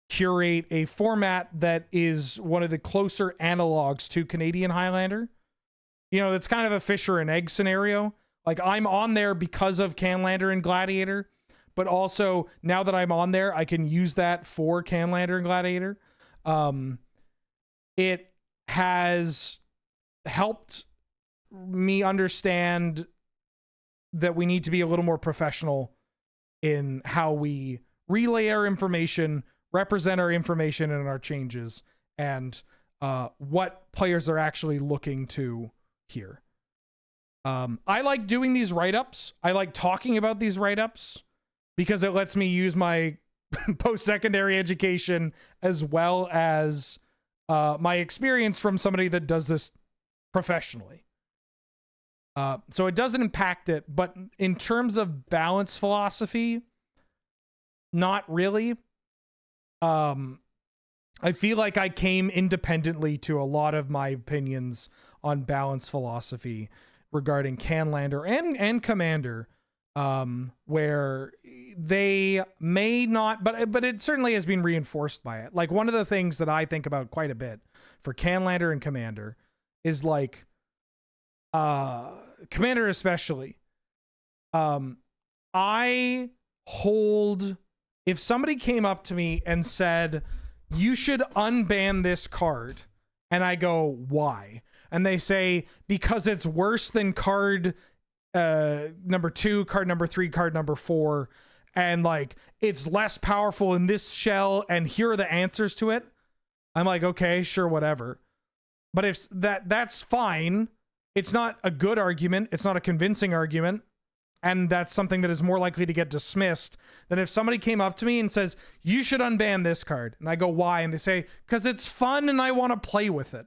curate a format that is one of the closer analogs to Canadian Highlander. You know, that's kind of a fish or an egg scenario. Like, I'm on there because of Canlander and Gladiator, but also now that I'm on there, I can use that for Canlander and Gladiator. It has helped me understand that we need to be a little more professional in how we relay our information, represent our information and our changes, and what players are actually looking to hear. I like doing these write-ups. I like talking about these write-ups because it lets me use my post-secondary education as well as my experience from somebody that does this professionally. So it doesn't impact it, but in terms of balance philosophy, not really. I feel like I came independently to a lot of my opinions on balance philosophy regarding Canlander and Commander, where they may not, but it certainly has been reinforced by it. Like, one of the things that I think about quite a bit for Canlander and Commander is like, Commander especially. I hold, if somebody came up to me and said, you should unban this card, and I go, why? And they say, because it's worse than card number 2, card number 3, card number 4, and like it's less powerful in this shell, and here are the answers to it. I'm like, okay, sure, whatever. But if that's fine. It's not a good argument. It's not a convincing argument. And that's something that is more likely to get dismissed than if somebody came up to me and says, you should unban this card. And I go, why? And they say, because it's fun and I want to play with it.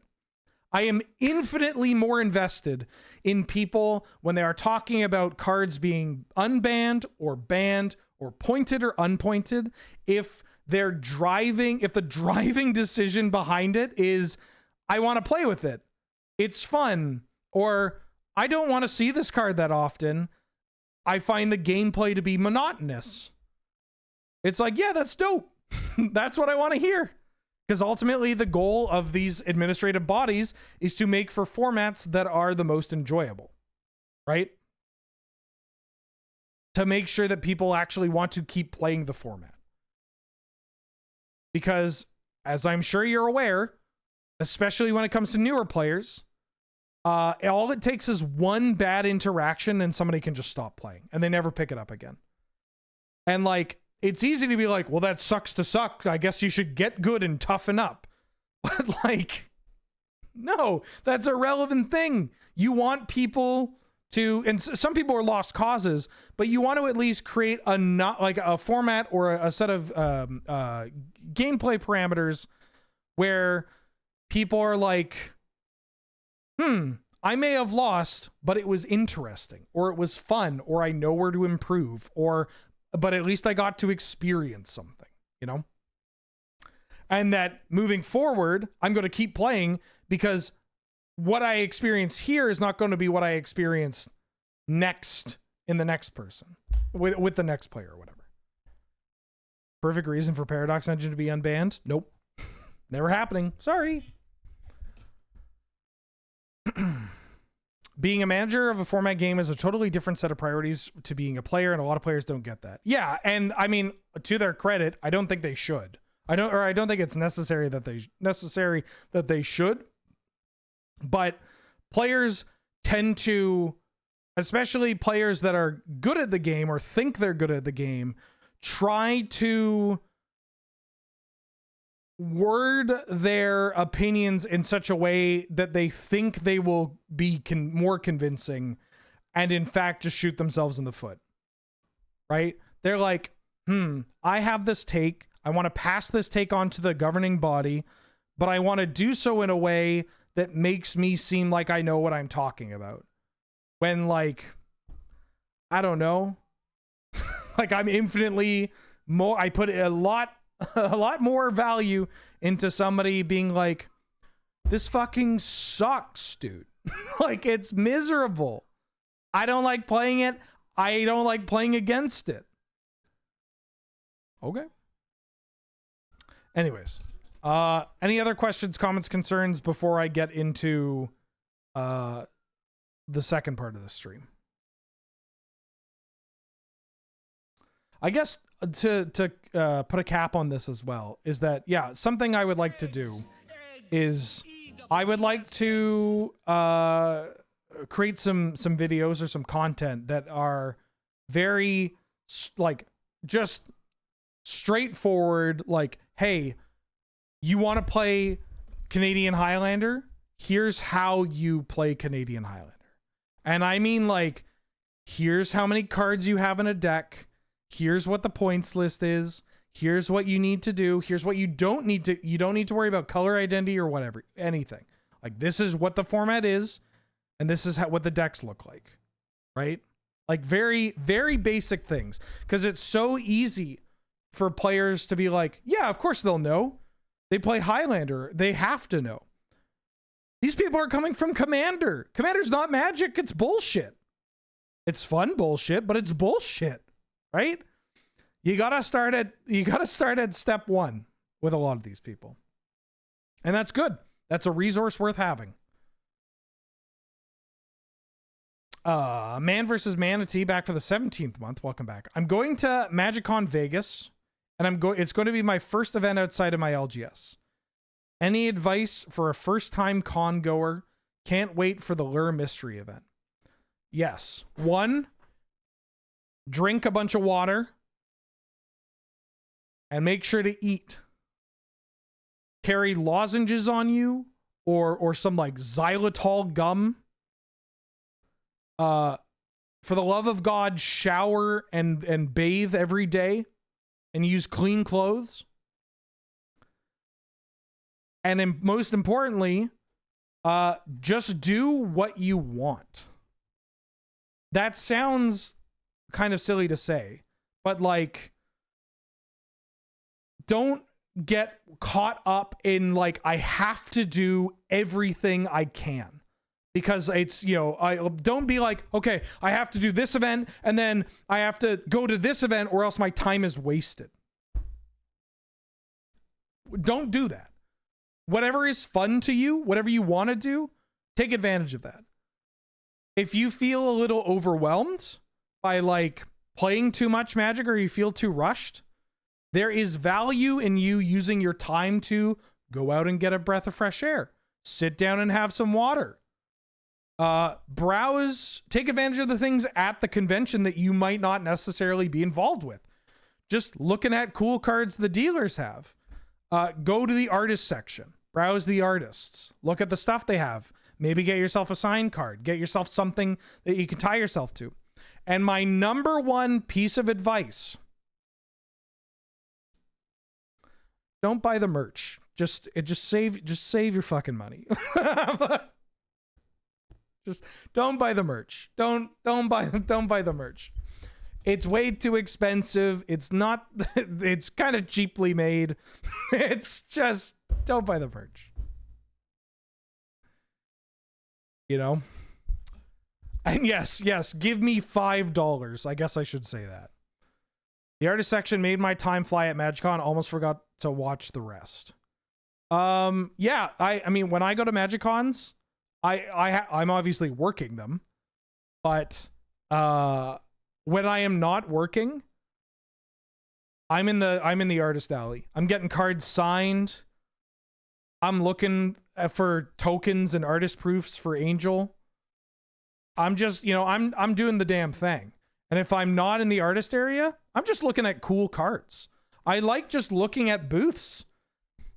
I am infinitely more invested in people when they are talking about cards being unbanned or banned or pointed or unpointed. If the driving decision behind it is, I want to play with it. It's fun. Or I don't want to see this card that often. I find the gameplay to be monotonous. It's like, yeah, that's dope. That's what I want to hear. Because ultimately the goal of these administrative bodies is to make for formats that are the most enjoyable, right? To make sure that people actually want to keep playing the format. Because, as I'm sure you're aware, especially when it comes to newer players, all it takes is one bad interaction and somebody can just stop playing and they never pick it up again. And like, it's easy to be like, well, that sucks to suck. I guess you should get good and toughen up. But like, no, that's a relevant thing. You want people to, and some people are lost causes, but you want to at least create a format or a set of gameplay parameters where people are like, I may have lost, but it was interesting, or it was fun, or I know where to improve, but at least I got to experience something, you know? And that moving forward, I'm going to keep playing because what I experience here is not going to be what I experience next in the next person, with the next player or whatever. Perfect reason for Paradox Engine to be unbanned? Nope. Never happening. Sorry. being a manager of a format game is a totally different set of priorities to being a player, and a lot of players don't get that. Yeah, and I mean, to their credit, I don't think they should. I don't think it's necessary that they should. But players tend to, especially players that are good at the game or think they're good at the game, try to word their opinions in such a way that they think they will be more convincing, and in fact just shoot themselves in the foot. Right? They're like, I have this take. I want to pass this take on to the governing body, but I want to do so in a way that makes me seem like I know what I'm talking about. When, like, I don't know, like I'm infinitely more, I put a lot more value into somebody being like, this fucking sucks, dude. Like, it's miserable. I don't like playing it. I don't like playing against it. Okay. Anyways, any other questions, comments, concerns before I get into the second part of the stream? I guess to put a cap on this as well is that, yeah, something I would like to do is I would like to create some videos or some content that are very like just straightforward, like, hey, you want to play Canadian Highlander? Here's how you play Canadian Highlander. And I mean, like, here's how many cards you have in a deck. Here's what the points list is. Here's what you need to do. Here's what you don't need to worry about color identity or whatever, anything. Like, this is what the format is, and this is what the decks look like, right? Like, very, very basic things. Because it's so easy for players to be like, yeah, of course they'll know. They play Highlander. They have to know. These people are coming from Commander. Commander's not Magic. It's bullshit. It's fun bullshit, but it's bullshit, right? You gotta start at step one with a lot of these people. And that's good. That's a resource worth having. Man versus Manatee back for the 17th month. Welcome back. I'm going to MagicCon Vegas, and it's going to be my first event outside of my LGS. Any advice for a first-time con goer? Can't wait for the Lure Mystery event. Yes. 1, drink a bunch of water and make sure to eat. Carry lozenges on you or some like xylitol gum. For the love of God, shower and bathe every day and use clean clothes. And most importantly, just do what you want. That sounds kind of silly to say, but like, don't get caught up in like, I have to do everything I can. Because it's, don't be like, okay, I have to do this event and then I have to go to this event or else my time is wasted. Don't do that. Whatever is fun to you, whatever you want to do, take advantage of that. If you feel a little overwhelmed by like playing too much Magic or you feel too rushed, there is value in you using your time to go out and get a breath of fresh air. Sit down and have some water. Browse, take advantage of the things at the convention that you might not necessarily be involved with. Just looking at cool cards the dealers have. Go to the artist section. Browse the artists. Look at the stuff they have. Maybe get yourself a signed card. Get yourself something that you can tie yourself to. And my number one piece of advice: don't buy the merch. Just save your fucking money. Just don't buy the merch. Don't buy the merch. It's way too expensive. It's not. It's kind of cheaply made. It's just, don't buy the merch. And yes, give me $5. I guess I should say that. The artist section made my time fly at MagicCon. Almost forgot to watch the rest. Yeah, I mean, when I go to MagicCons, I'm obviously working them, but when I am not working, I'm in the artist alley. I'm getting cards signed. I'm looking for tokens and artist proofs for Angel. I'm just, you know, I'm doing the damn thing. And if I'm not in the artist area, I'm just looking at cool cards. I like just looking at booths.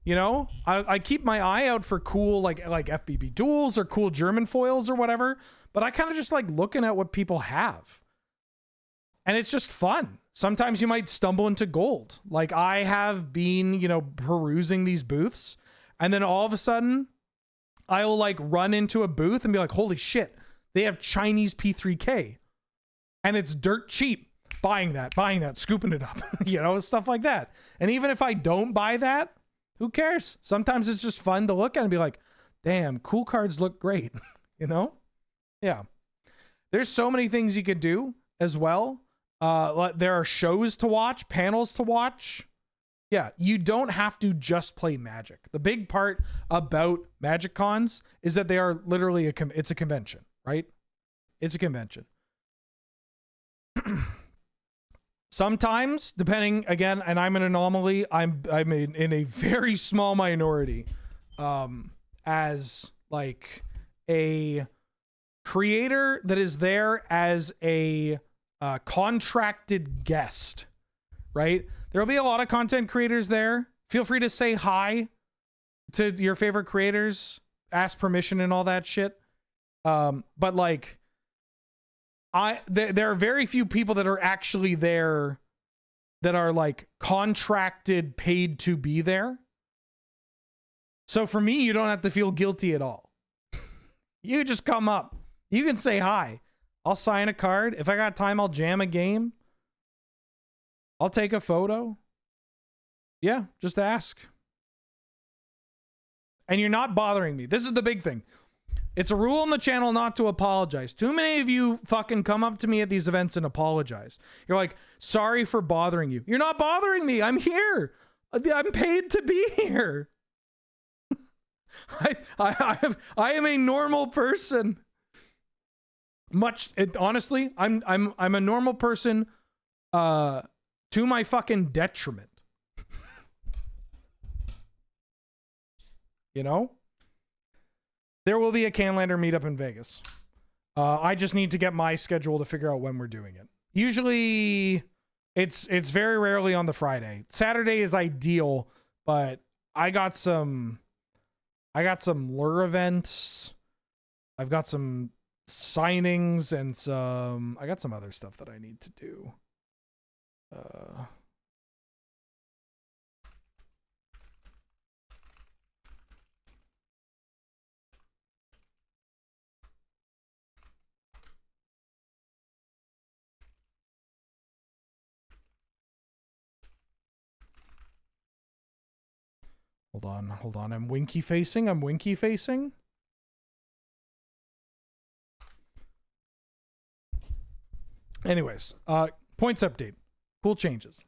You know, I keep my eye out for cool like FBB duels or cool German foils or whatever, but I kind of just like looking at what people have. And it's just fun. Sometimes you might stumble into gold. Like I have been, you know, perusing these booths, and then all of a sudden I will like run into a booth and be like, holy shit, they have Chinese P3K and it's dirt cheap. Buying that, scooping it up, you know, stuff like that. And even if I don't buy that, who cares? Sometimes it's just fun to look at and be like, damn, cool cards look great, you know? Yeah. There's so many things you could do as well. There are shows to watch, panels to watch. Yeah, you don't have to just play Magic. The big part about Magic cons is that they are literally it's a convention, right? It's a convention. Sometimes, depending again, and I'm an anomaly. I'm in a very small minority, as like a creator that is there as a contracted guest, right? There'll be a lot of content creators there. Feel free to say hi to your favorite creators, ask permission and all that shit. But like, there are very few people that are actually there that are like contracted, paid to be there. So for me, you don't have to feel guilty at all. You just come up. You can say hi. I'll sign a card. If I got time, I'll jam a game. I'll take a photo. Yeah, just ask. And you're not bothering me. This is the big thing. It's a rule on the channel not to apologize. Too many of you fucking come up to me at these events and apologize. You're like, sorry for bothering you. You're not bothering me. I'm here. I'm paid to be here. I am a normal person. Honestly, I'm a normal person to my fucking detriment. You know? There will be a Canlander meetup in Vegas. I just need to get my schedule to figure out when we're doing it. Usually it's very rarely on the Friday. Saturday is ideal, but I got some lure events. I've got some signings and I got some other stuff that I need to do. Hold on. I'm winky facing. Anyways, points update. Cool changes.